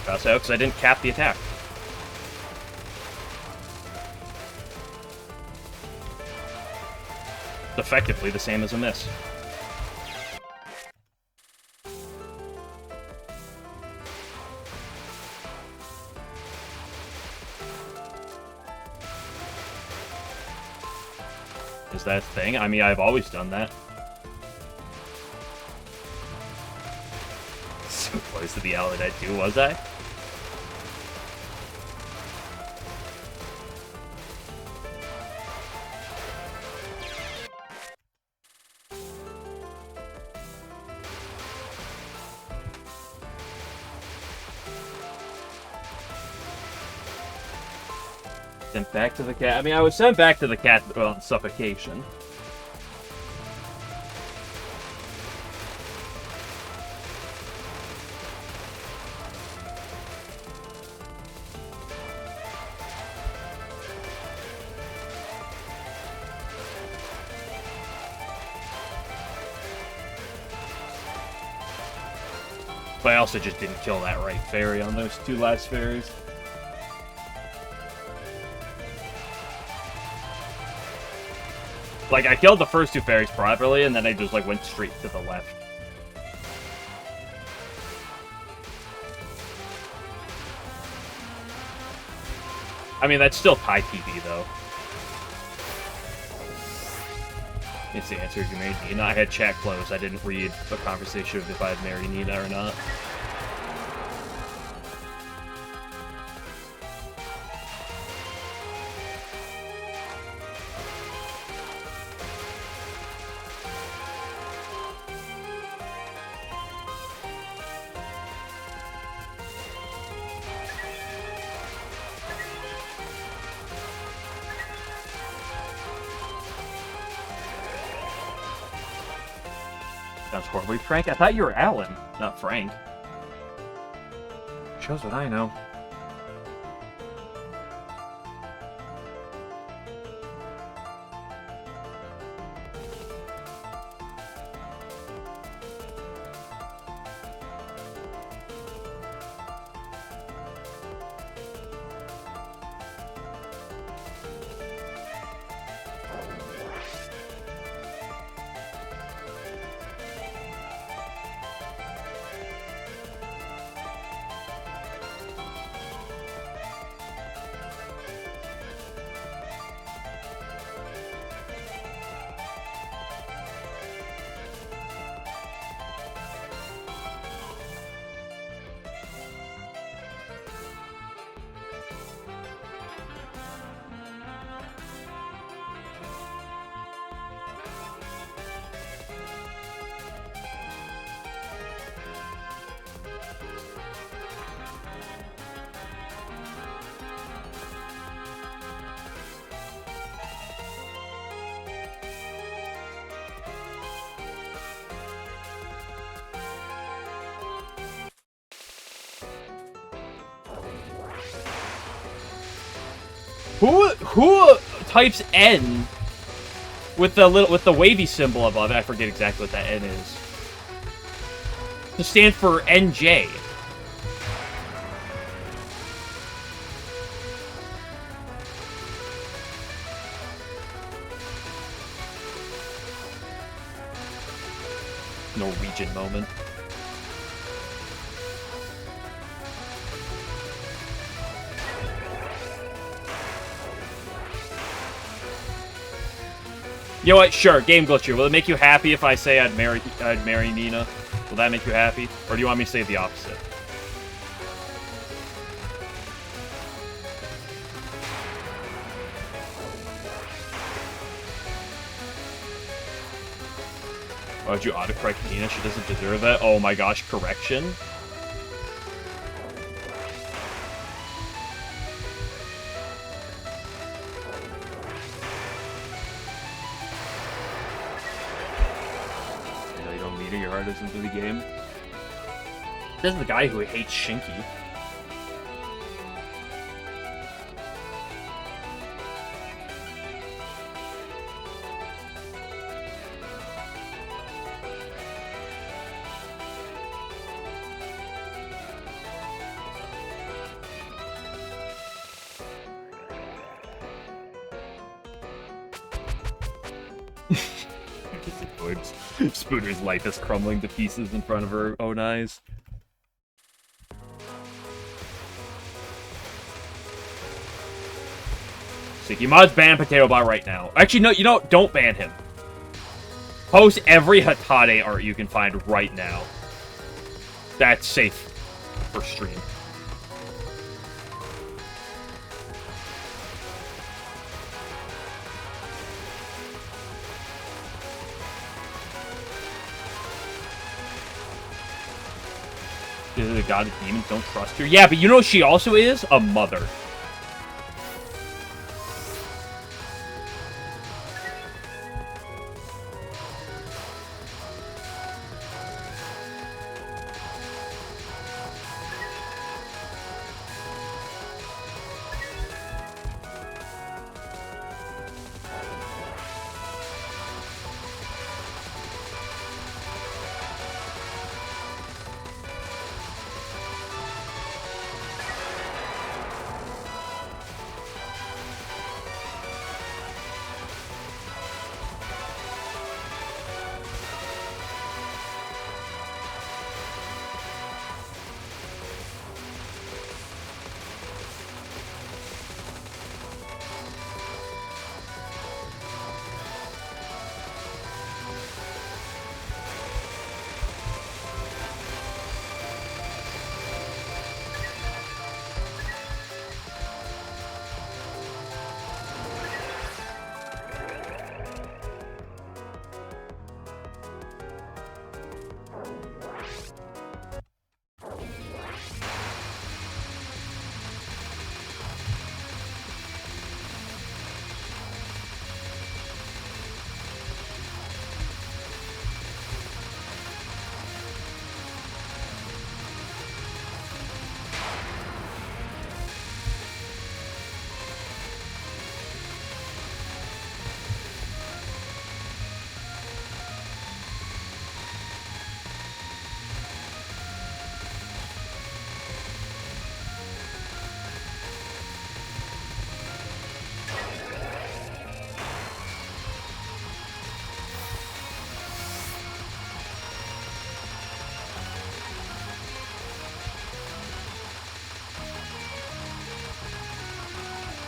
Pass out because I didn't cap the attack. It's effectively the same as a miss. Is that a thing? I mean, I've always done that. So close to the LNN too, was I? Sent back to the cat. I mean, I was sent back to the cat, well, suffocation. But I also just didn't kill that right fairy on those two last fairies. Like, I killed the first two fairies properly, and then I just, like, went straight to the left. I mean, that's still high PB, though. It's the answer you made, Nina. I had chat closed. I didn't read the conversation of if I had married Nina or not. Sounds horribly Frank. I thought you were Alan, not Frank. Shows what I know. Who types N with the wavy symbol above it? I forget exactly what that N is. To stand for NJ. Norwegian moment. You know what? Sure, game glitcher. Will it make you happy if I say I'd marry Nina? Will that make you happy? Or do you want me to say the opposite? Why would you autocorrect Nina? She doesn't deserve that. Oh my gosh, correction? Your heart isn't for the game. This is the guy who hates Shinky. Spooner's life is crumbling to pieces in front of her own eyes. Sticky Mods ban Potato Bot right now. Actually, no, you know, don't ban him. Post every Hatade art you can find right now. That's safe for stream. The god of demons don't trust her. Yeah, but you know what she also is? A mother.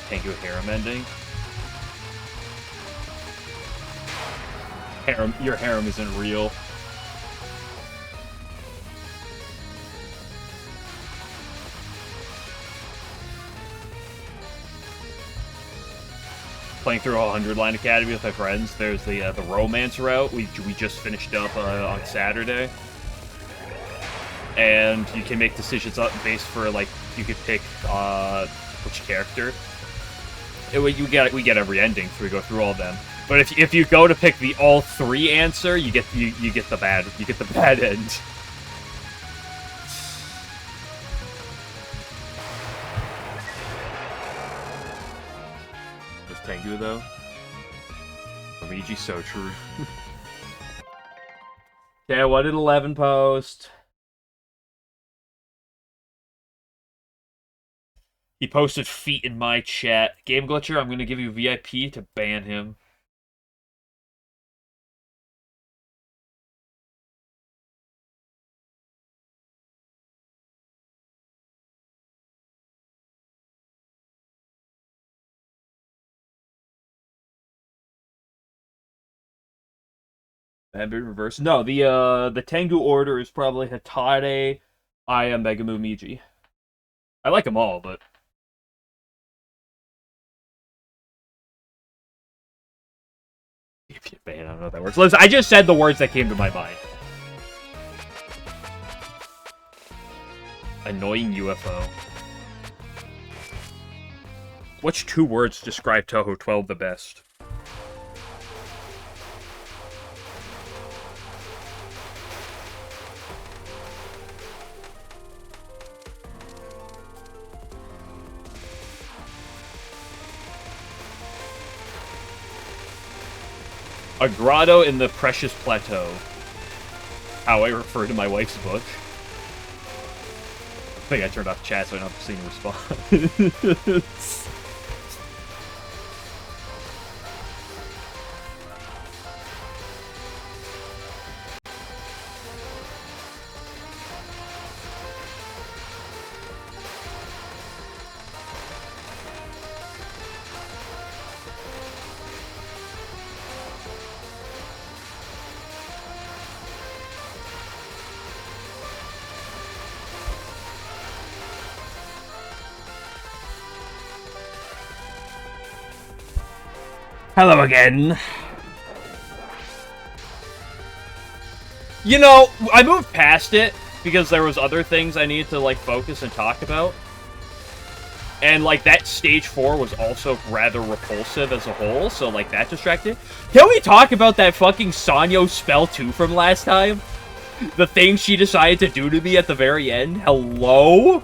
Tango harem ending. Harem, your harem isn't real. Playing through 100 Line Academy with my friends. There's the romance route we just finished up on Saturday, and you can make decisions based for like you could pick which character. We get every ending, so we go through all of them. But if you go to pick the all three answer, you get the bad end. Was Tengu though? Luigi so true. Okay, what did 11 post? He posted feet in my chat. Game Glitcher, I'm going to give you VIP to ban him. Have it reversed? No, the Tengu order is probably Hatade, Aya, Megumu, Miji. I like them all, but... I don't know what that works. Listen, I just said the words that came to my mind. Annoying UFO. Which two words describe Touhou 12 the best? A grotto in the precious plateau. How I refer to my wife's book. I think I turned off chat so I don't have to see any response. Hello again. You know, I moved past it because there was other things I needed to, like, focus and talk about. And, like, that stage 4 was also rather repulsive as a whole, so, like, that distracted. Can we talk about that fucking Sanyo spell 2 from last time? The thing she decided to do to me at the very end? Hello?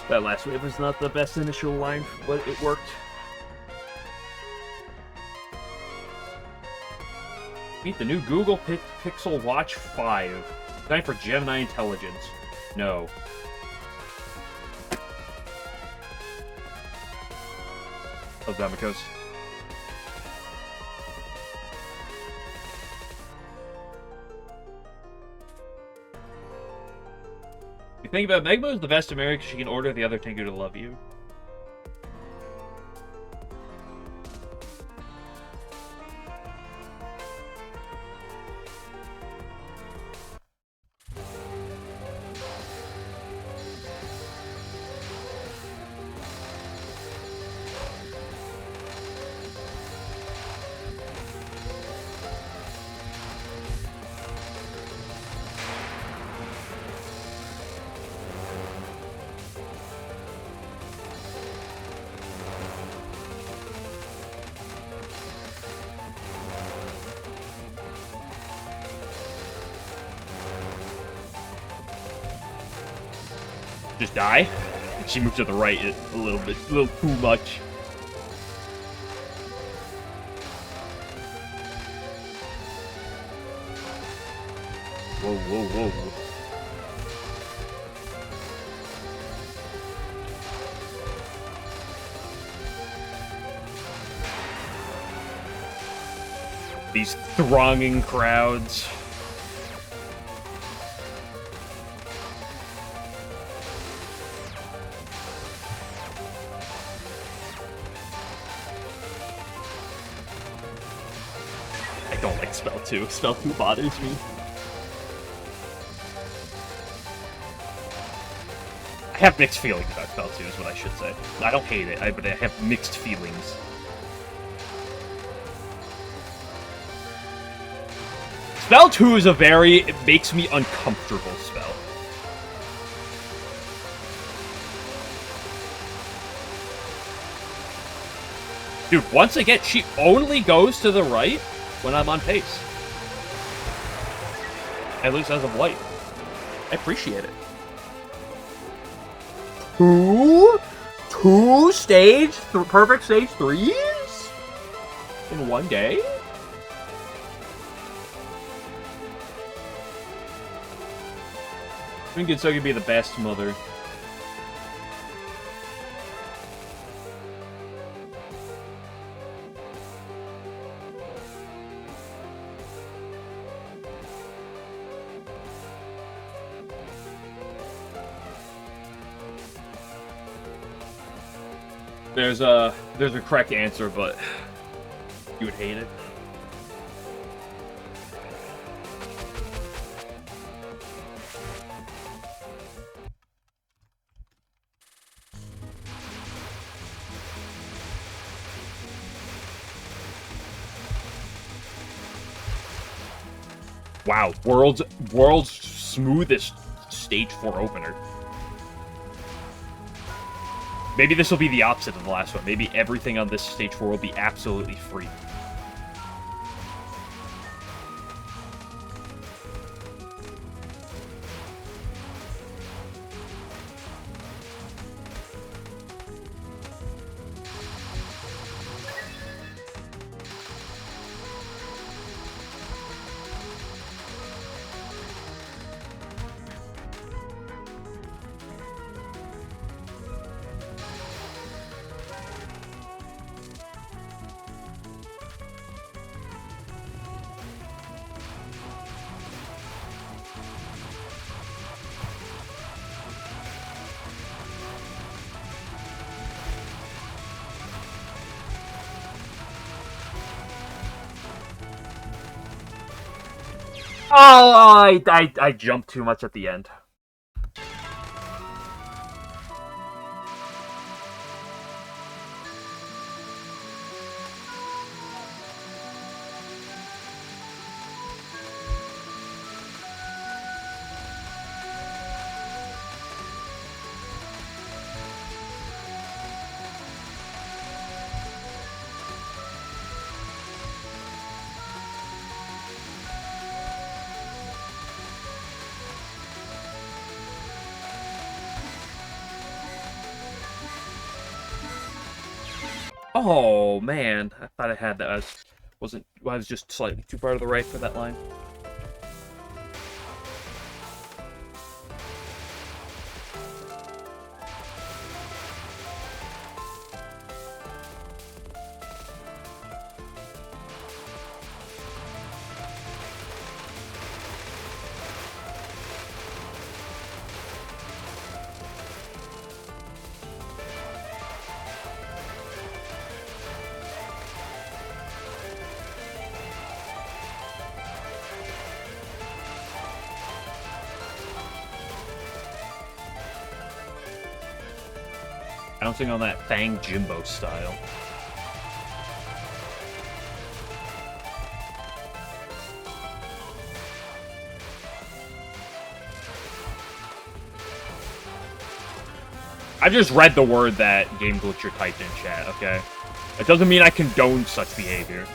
That last wave was not the best initial line, but it worked. Meet the new Google Pixel Watch 5. Designed for Gemini intelligence. No. Oh, Damikos. You think about Megamo is the best American, she can order the other Tengu to love you. Just die. She moved to the right a little too much. Whoa, whoa, whoa. These thronging crowds. I don't like Spell 2. Spell 2 bothers me. I have mixed feelings about Spell 2 is what I should say. I don't hate it, but I have mixed feelings. Spell 2 is it makes me uncomfortable spell. Dude, once again, she only goes to the right when I'm on pace. At least as of late. I appreciate it. Two perfect stage 3s? In one day? I think it's so could be the best mother. There's a correct answer, but you would hate it. Wow, world's smoothest stage 4 opener. Maybe this will be the opposite of the last one. Maybe everything on this stage 4 will be absolutely free. I jumped too much at the end. Oh man, I thought I had that. I was just slightly too far to the right for that line. Bouncing on that Fang Jimbo style. I just read the word that Game Glitcher typed in chat, okay? It doesn't mean I condone such behavior.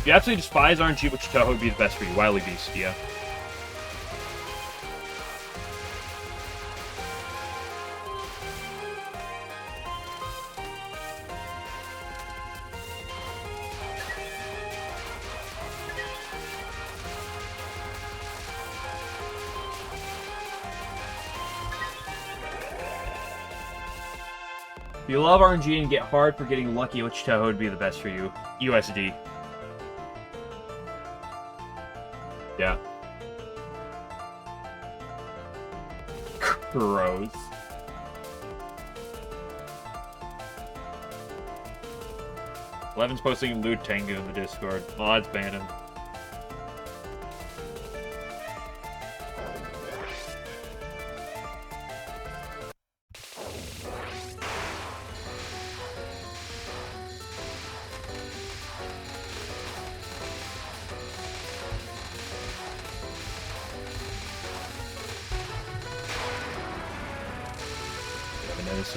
If you absolutely despise RNG, which Touhou would be the best for you? Wily Beast, yeah. If you love RNG and get hard for getting lucky, which Touhou would be the best for you? USD. Yeah. Gross. Levin's posting Lewd Tengu in the Discord. Oh, it's banning.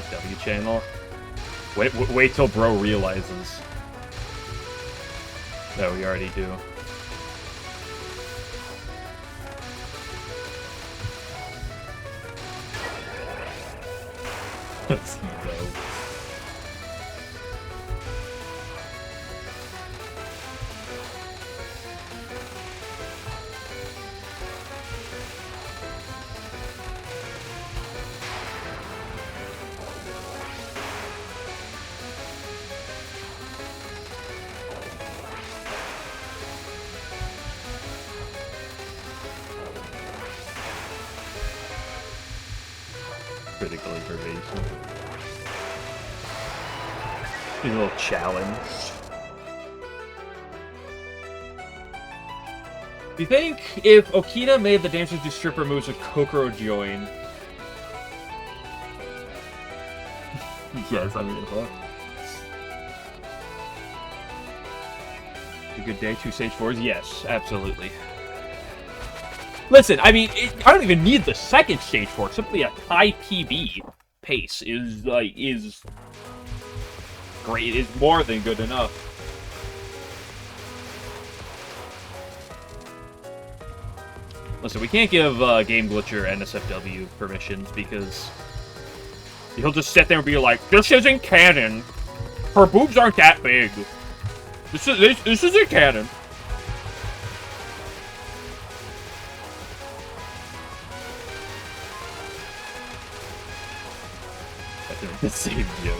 W channel. Wait till bro realizes. No, we already do. Let's see though. Critically pervasive. A little challenge. Do you think if Okita made the dancers do stripper moves, would Kokoro join? Yes, I mean, what? A good day, 2 stage 4s? Yes, absolutely. Listen, I mean, I don't even need the second stage 4. Simply a high PB pace is great. Is more than good enough. Listen, we can't give Game Glitcher NSFW permissions because he'll just sit there and be like, "This isn't canon. Her boobs aren't that big. This isn't canon." The same joke.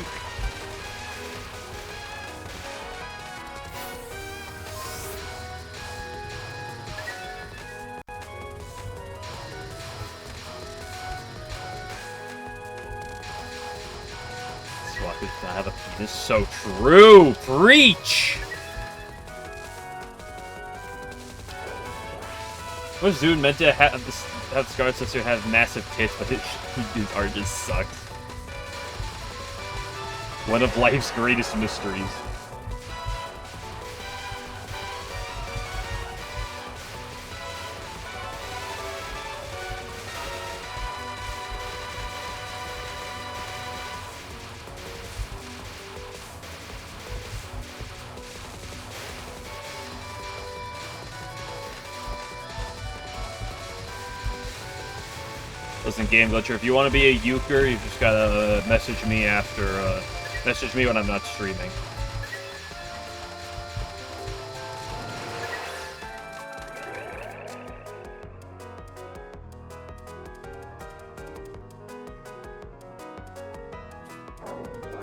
Watashi does not have a penis. So true! Preach! Was Zune meant to have Scarlet Sister have massive tits, but his art just sucks. One of life's greatest mysteries. Listen, Game Glitcher, if you want to be a euchre, you just gotta message me message me when I'm not streaming.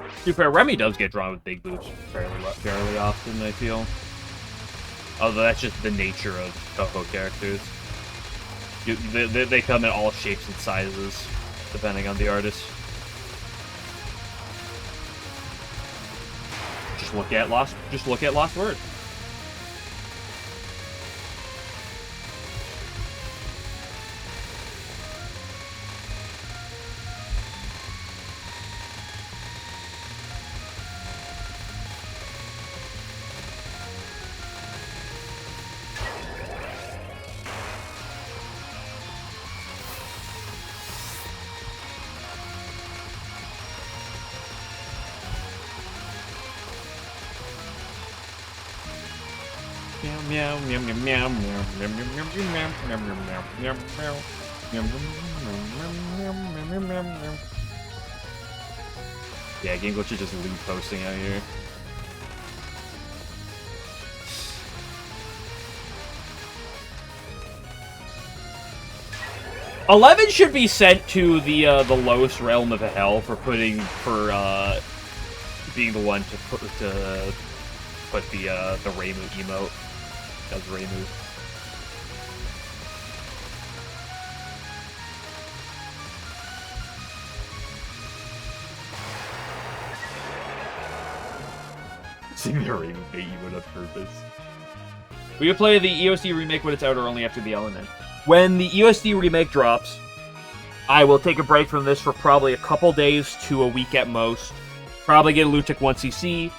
To be fair, Remy does get drawn with big boobs fairly often, I feel. Although that's just the nature of Touhou characters. They come in all shapes and sizes, depending on the artist. Just look at Lost Word. Meow meow meow meow meow meow meow meow meow meow meow meow meow. Yeah, Game Glitch is just lead posting out here. $11 should be sent to the lowest realm of hell for being the one to put the Reimu emote. That's Reimu. Seeing the Reimu emote on purpose. We could play the EOSD remake when it's out or only after the LNN. When the EOSD remake drops, I will take a break from this for probably a couple days to a week at most. Probably get a Lutic 1cc.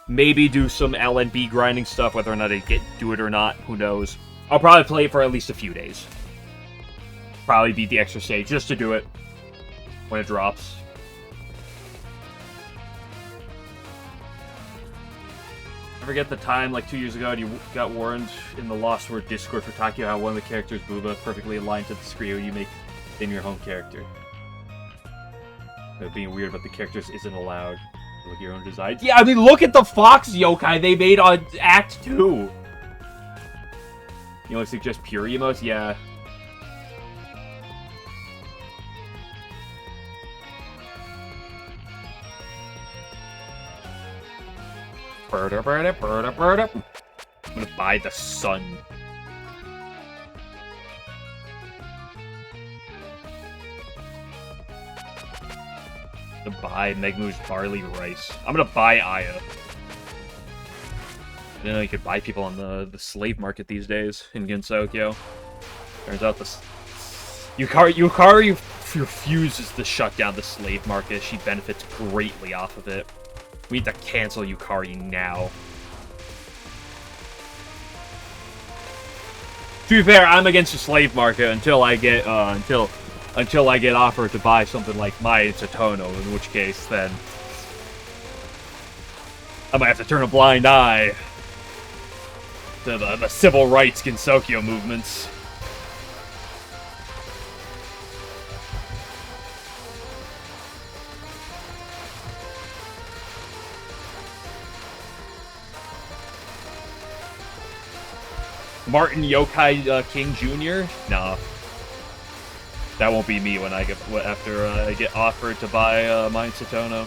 Maybe do some LNB grinding stuff, whether or not I do it or not, who knows. I'll probably play it for at least a few days. Probably beat the extra stage just to do it when it drops. I forget the time, like 2 years ago, and you got warned in the Lost Word Discord for Takio how one of the characters, Booba, perfectly aligned to the Screo you make in your home character. Being weird about the characters isn't allowed. Look at your own designs. Yeah, I mean, look at the Fox yokai they made on Act 2. You only suggest pure emotes? Yeah. I'm gonna buy the sun. To buy Megmu's barley rice. I'm gonna buy Aya. You know, you could buy people on the slave market these days in Gensokyo. Turns out Yukari refuses to shut down the slave market. She benefits greatly off of it. We need to cancel Yukari now. To be fair, I'm against the slave market until I get until I get offered to buy something like Mai and Satono, in which case, then I might have to turn a blind eye to the civil rights Gensokyo movements. Martin Yokai King Jr.? Nah. That won't be me when I get after I get offered to buy Mai and Satono.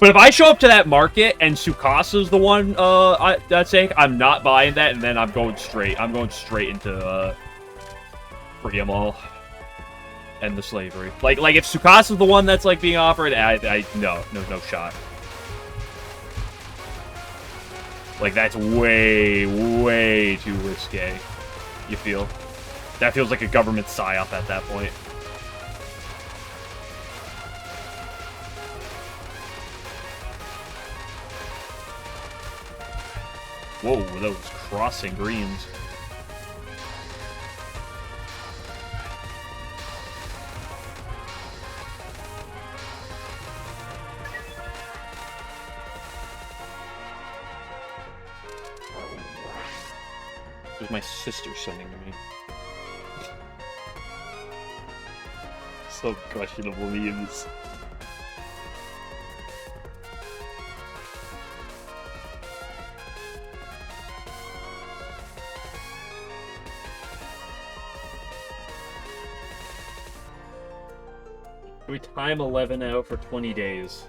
But if I show up to that market and Tsukasa's the one that's saying I'm not buying that, and then I'm going straight into free 'em all. End the slavery. Like if Tsukasa's the one that's like being offered, no shot. Like that's way too risque. You feel? That feels like a government psyop at that point. Whoa, that was crossing greens. It was my sister sending to me. So questionable memes. We time 11 out for 20 days.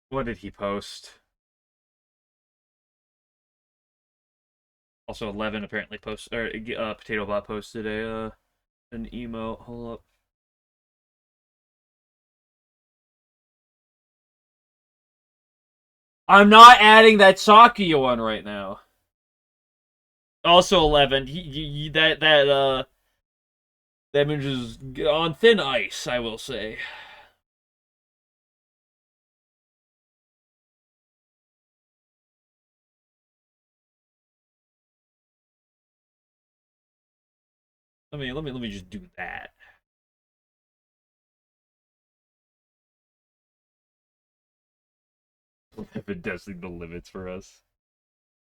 What did he post? Also, 11 apparently posted, or Potato Bot posted an emote. Hold up. I'm not adding that Sakuya one right now. Also, 11. That image is on thin ice, I will say. Let me just do that. I've been testing the limits for us.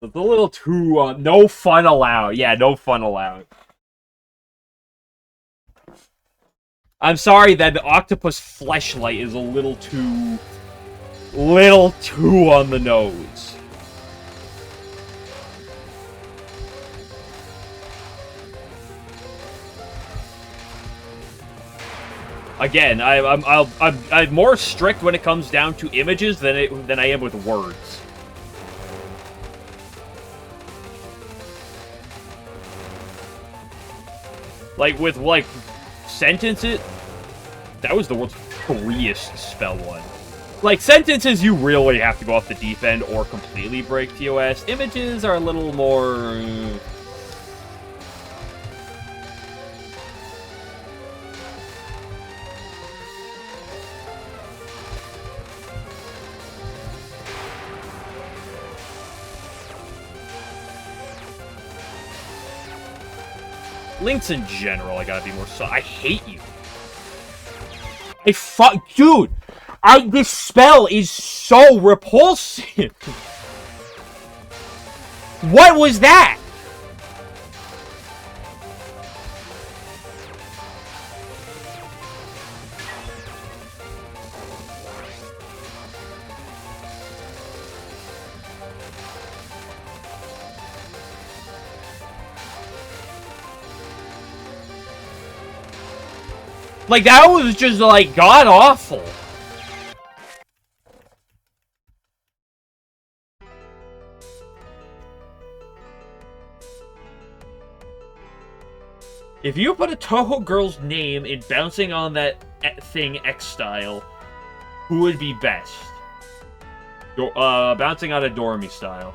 It's a little too no fun allowed. Yeah, no fun allowed. I'm sorry that the octopus fleshlight is a little too on the nose. Again, I'm more strict when it comes down to images than I am with words. Like with sentences, that was the world's freest spell one. Like sentences, you really have to go off the deep end or completely break TOS. Images are a little more. Links in general, I gotta be more I hate you. Dude! This spell is so repulsive! What was that? Like, that was just, like, god-awful. If you put a Touhou girl's name in bouncing on that thing X style, who would be best? Bouncing on a Dormy style.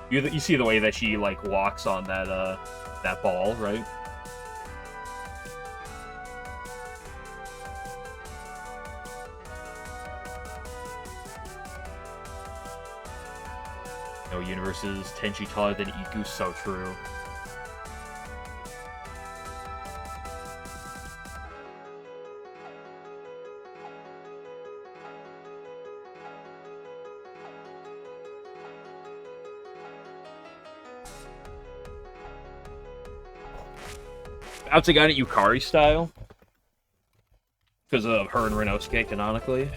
You see the way that she, like, walks on that ball, right? No universes, Tenchi taller than Iku, so true. Bouncing on it Yukari style. Because of her and Renosuke canonically.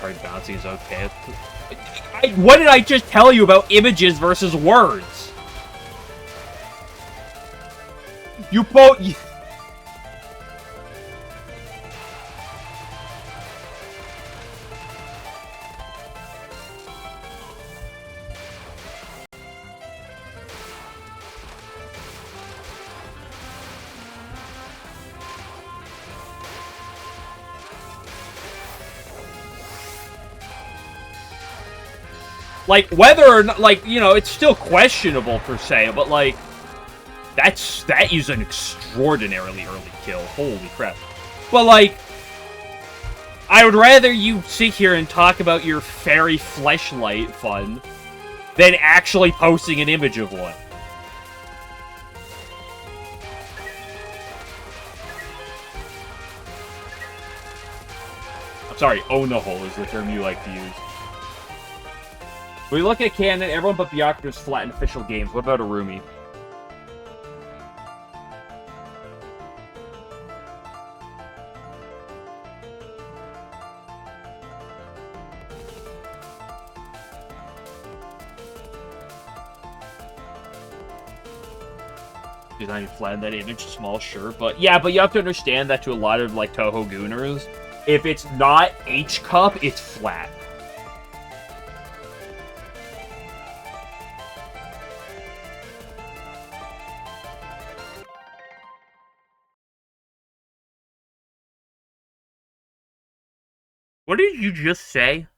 card bouncing is okay. What did I just tell you about images versus words? You both... Like, whether or not, like, you know, it's still questionable per se, but, like, that is an extraordinarily early kill. Holy crap. But, like, I would rather you sit here and talk about your fairy fleshlight fun than actually posting an image of one. I'm sorry, own-a-hole is the term you like to use. When we look at canon, everyone but Byakuya is flat in official games. What about Arumi? Design flat in that image, small, sure, but yeah, but you have to understand that to a lot of like Touhou gooners, if it's not H cup, it's flat. What did you just say?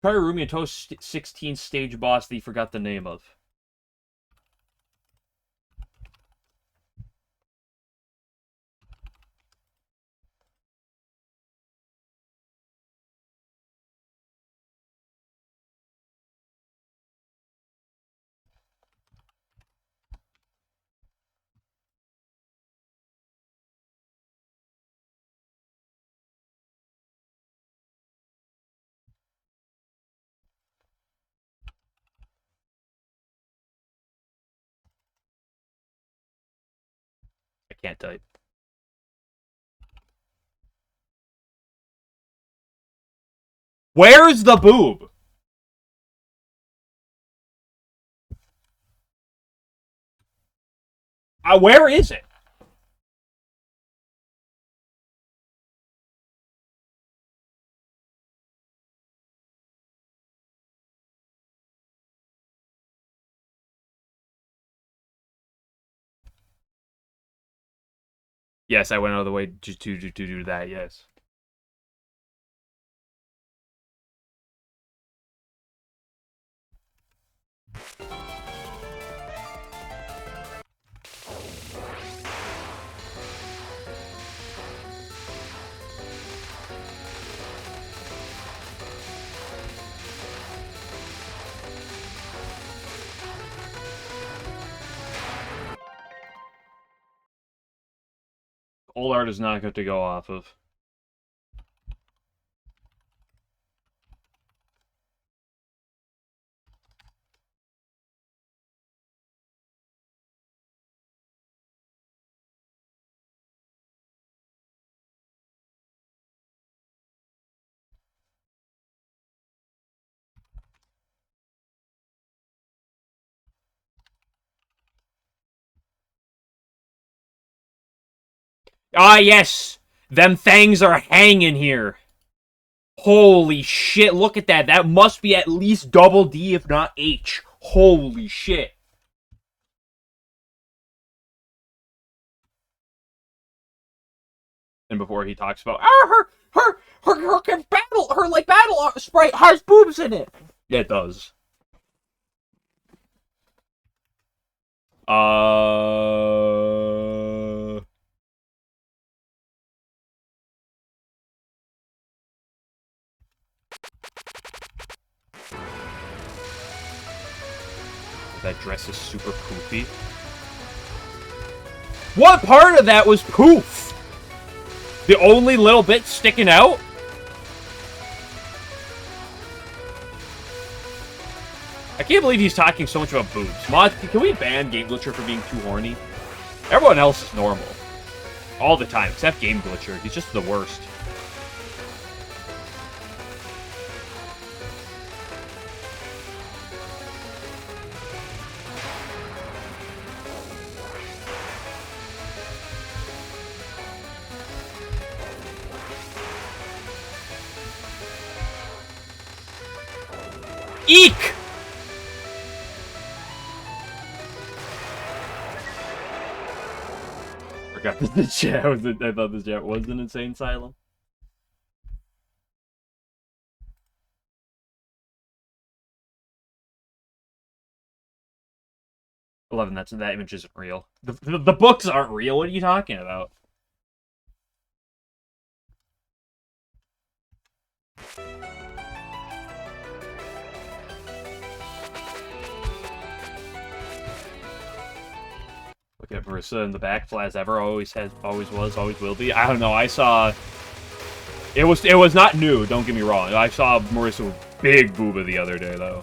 Try Arumi and Touhou 16 stage boss that you forgot the name of. I can't type. Where's the boob? Where is it? Yes, I went all the way to do that, yes. Old art is not good to go off of. Ah, yes! Them things are hanging here. Holy shit, look at that. That must be at least double D, if not H. Holy shit. And before he talks about, her battle sprite has boobs in it. It does. That dress is super poofy. What part of that was poof? The only little bit sticking out? I can't believe he's talking so much about boobs. Mod, can we ban Game Glitcher for being too horny? Everyone else is normal. All the time, except Game Glitcher. He's just the worst. Eek! Forgot that the chat was. I thought the chat was an insane asylum. That image isn't real. The books aren't real. What are you talking about? Look at Marissa in the back, flat as ever. Always has, always was, always will be. I don't know. I saw. It was not new. Don't get me wrong. I saw Marissa with big booba the other day though.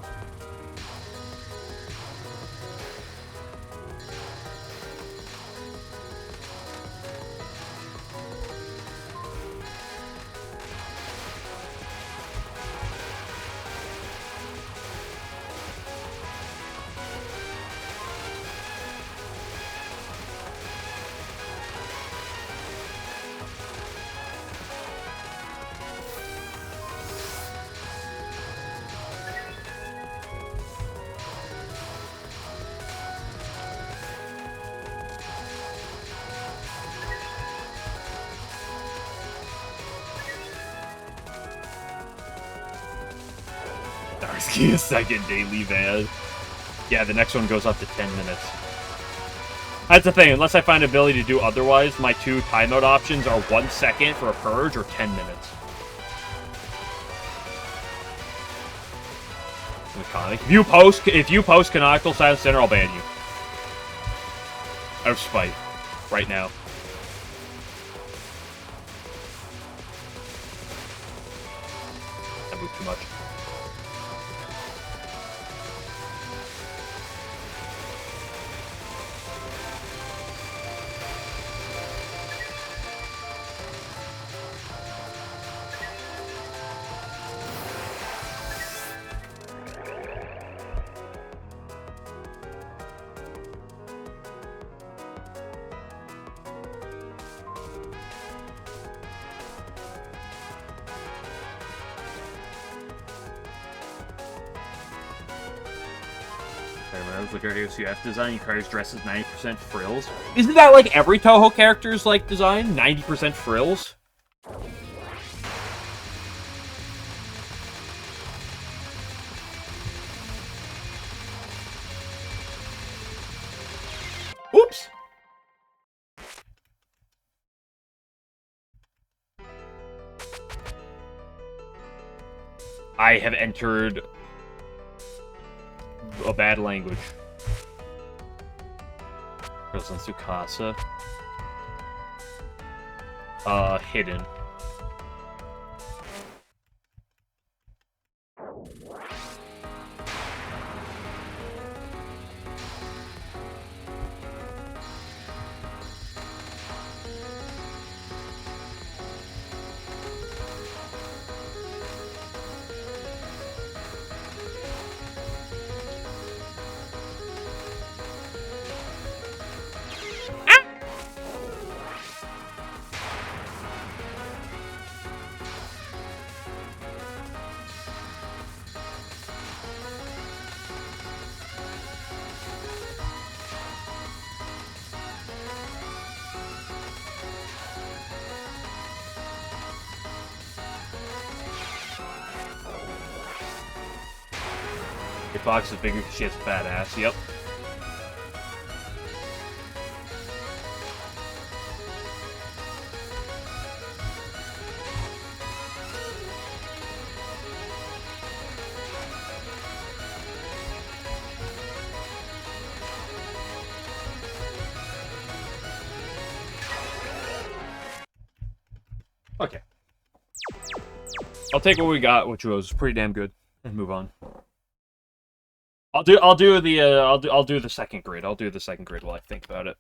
Darsky, a second daily van. Yeah, the next one goes up to 10 minutes. That's the thing, unless I find ability to do otherwise, my two timeout options are 1 second for a purge or 10 minutes. If you post Canonical Silent Center, I'll ban you. Out of spite. Right now. I moved too much. Like our AOCF design, Yukari's dress is 90% frills. Isn't that like every Touhou character's like design? 90% frills? Oops! I have entered a bad language. Girls on Tsukasa. Hidden. Box is bigger because she has a fat ass. Yep. Okay. I'll take what we got, which was pretty damn good, and move on. I'll do the second grid. I'll do the second grid while I think about it.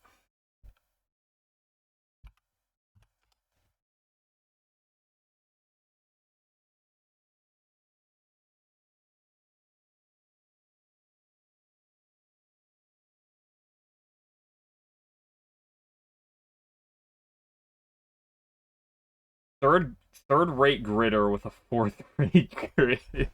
Third rate gridder with a fourth rate grid.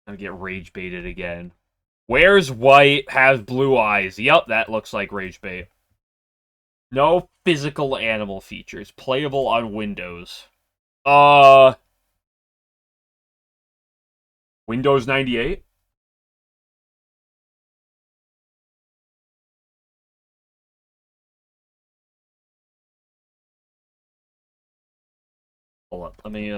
I'm gonna get rage baited again. Where's white? Has blue eyes. Yep, that looks like rage bait. No physical animal features. Playable on Windows. Windows 98? Hold up. Let me,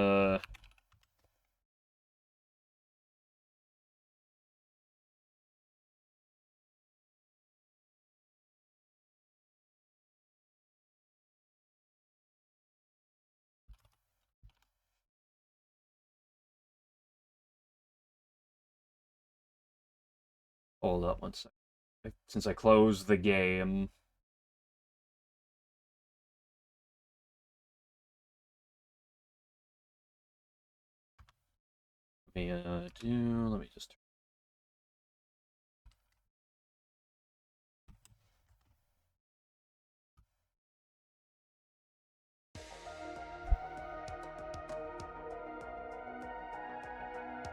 hold up one sec. Since I closed the game. Let me just...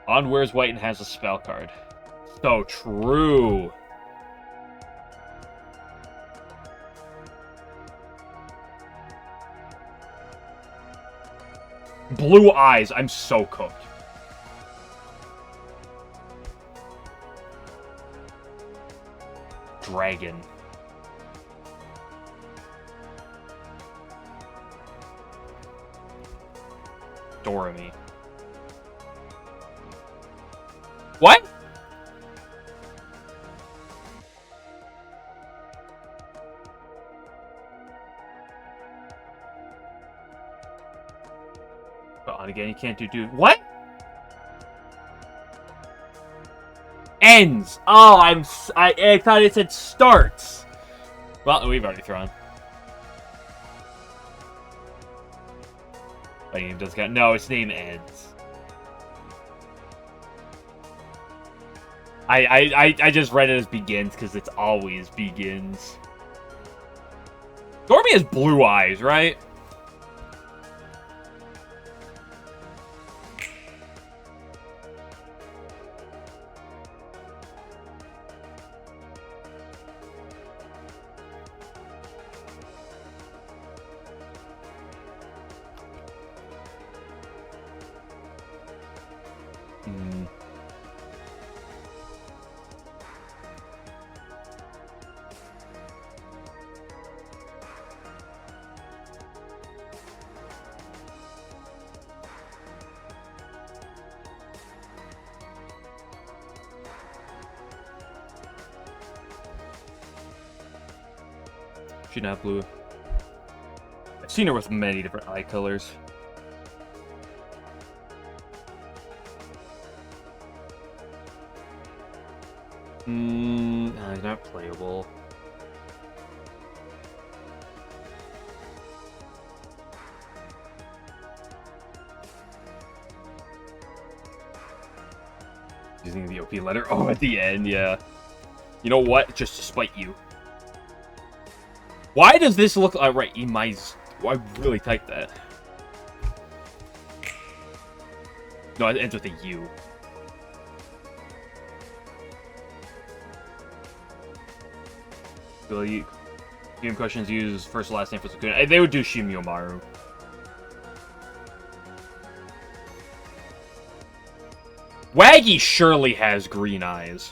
On Where's White and has a spell card. So true. Blue eyes. I'm so cooked. Dragon. Dorami. What? On again, you can't do what? Ends. Oh, I thought it said starts. Well, we've already thrown. My name does count. No, its name ends. I just read it as begins because it's always begins. Dormy has blue eyes, right? She not blue. I've seen her with many different eye colors. He's not playable. Using the OP letter. Oh, at the end, yeah. You know what? Just to spite you. Why does this look like right? Emi's. I really typed that. No, it ends with a U. Game questions use first and last name for Sukuna. They would do Shimyomaru. Waggy surely has green eyes.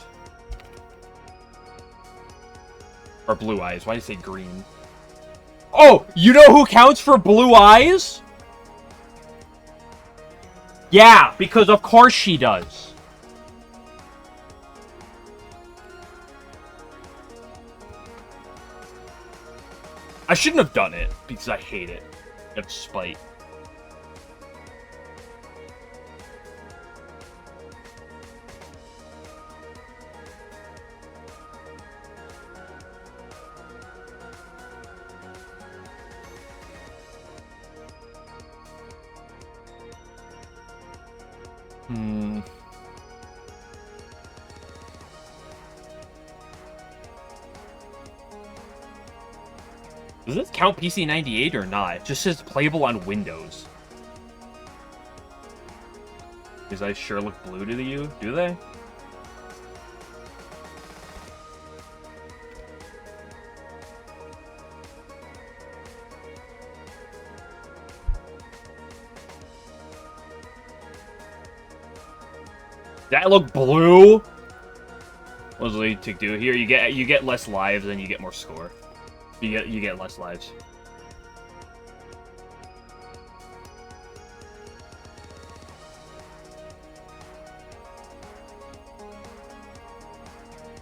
Or blue eyes. Why did I say green? Oh, you know who counts for blue eyes? Yeah, because of course she does. I shouldn't have done it, because I hate it. Out of spite. Does this count PC 98 or not? It just says playable on Windows. These eyes sure look blue to you, do they? That look blue? What does League Tick do? Here you get less lives and you get more score. You get less lives.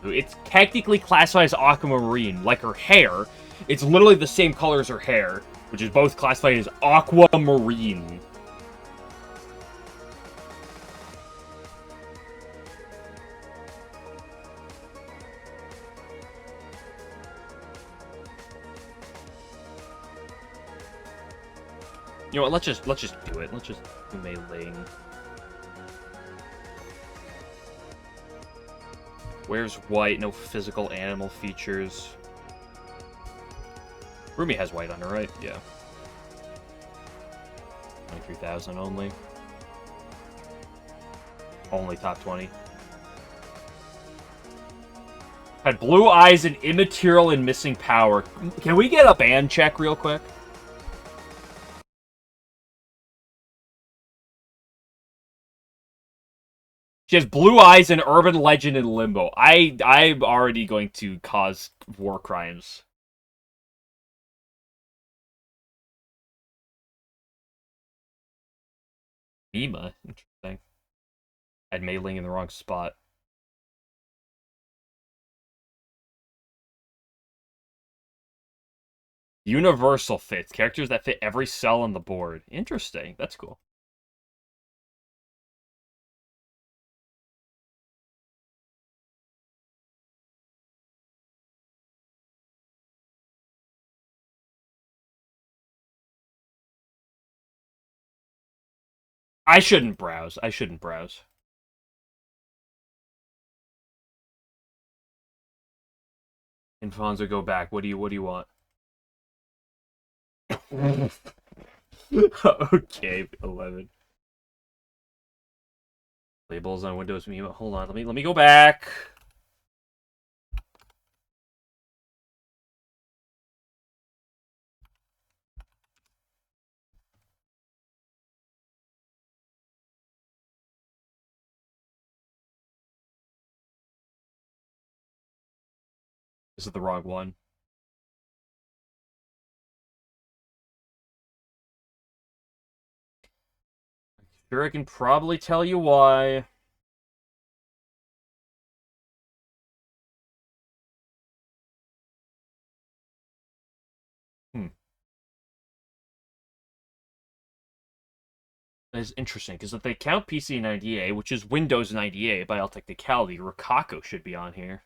It's technically classified as aquamarine, like her hair. It's literally the same color as her hair, which is both classified as aquamarine. You know what? Let's just do it. Let's just do meleeing. Where's white? No physical animal features. Rumi has white on her, right? Yeah. 23,000 only. Only top 20. Had blue eyes and immaterial and missing power. Can we get a band check real quick? She has blue eyes and urban legend in limbo. I'm already going to cause war crimes. Mima, interesting. Had mailing in the wrong spot. Universal fits. Characters that fit every cell on the board. Interesting. That's cool. I shouldn't browse. I shouldn't browse. Infonso, go back. What do you want? Okay, 11. Labels on Windows Memo. Hold on, let me go back. This is the wrong one. Sure, I can probably tell you why. That is interesting, because if they count PC 98, which is Windows 98 by all technicality, Rokako should be on here.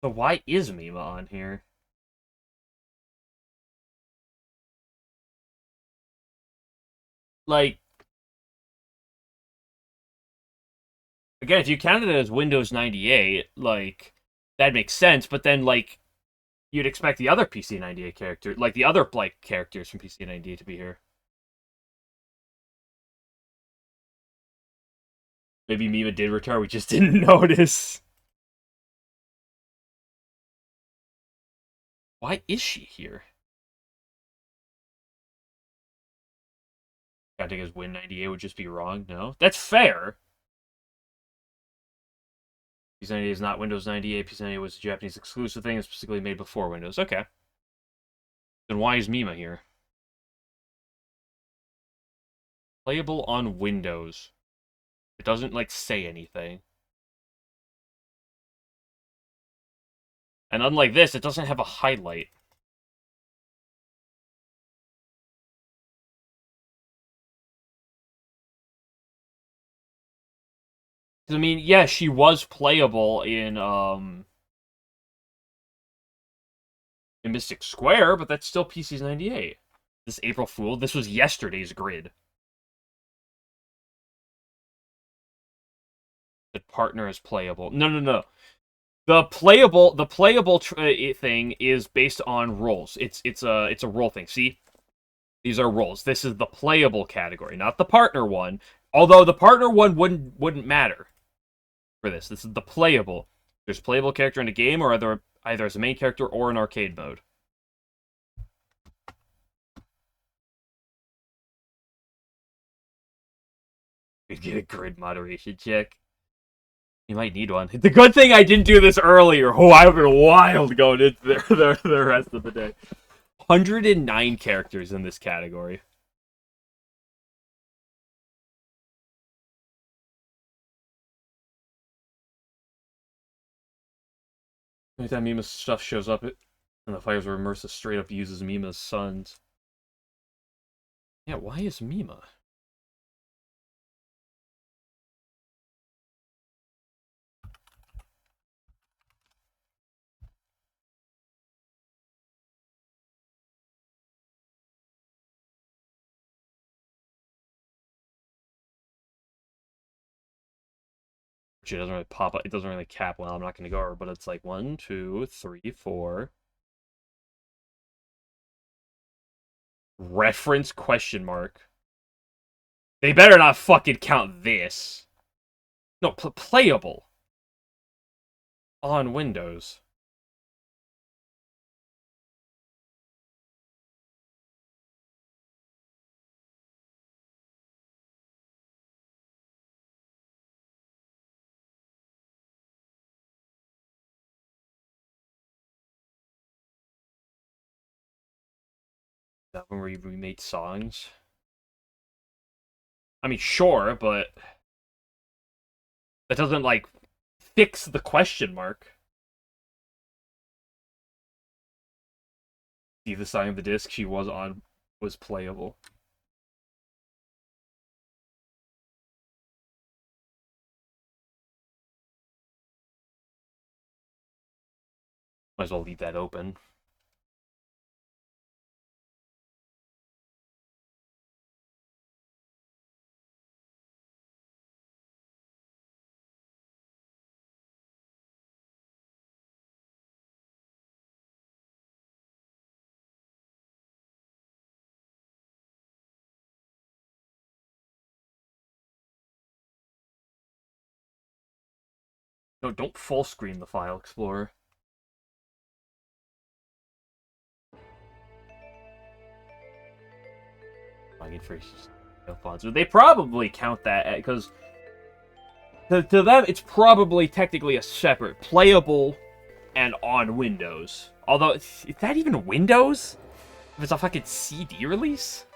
So why is Mima on here? Like, again, if you counted it as Windows 98, like, that makes sense, but then, like, you'd expect the other PC 98 character, like, the other, like, characters from PC 98 to be here. Maybe Mima did return, we just didn't notice. Why is she here? Counting as Win 98 would just be wrong? No? That's fair! PC 98 is not Windows 98. PC 98 was a Japanese exclusive thing, specifically made before Windows. Okay. Then why is Mima here? Playable on Windows. It doesn't, like, say anything. And unlike this, it doesn't have a highlight. I mean, yeah, she was playable in Mystic Square, but that's still PC's 98. This April Fool, this was yesterday's grid. The partner is playable. No. The playable thing is based on roles. It's a role thing. See, these are roles. This is the playable category, not the partner one. Although the partner one wouldn't matter for this. This is the playable. There's a playable character in a game, or either as a main character or in arcade mode. We'd get a grid moderation check. You might need one. The good thing I didn't do this earlier. Oh, I would have been wild going into the rest of the day. 109 characters in this category. Anytime Mima's stuff shows up, and the fires were immersive straight up uses Mima's sons. Yeah, why is Mima? It doesn't really pop up. It doesn't really cap well. I'm not going to go over, but it's like 1, 2, 3, 4. Reference question mark. They better not fucking count this. No, playable. On Windows. That one where you remade songs? I mean, sure, but that doesn't, like, fix the question mark. See, the side of the disc she was on was playable. Might as well leave that open. No, don't full screen the File Explorer. They probably count that because to them it's probably technically a separate playable and on Windows. Although is that even Windows? If it's a fucking CD release?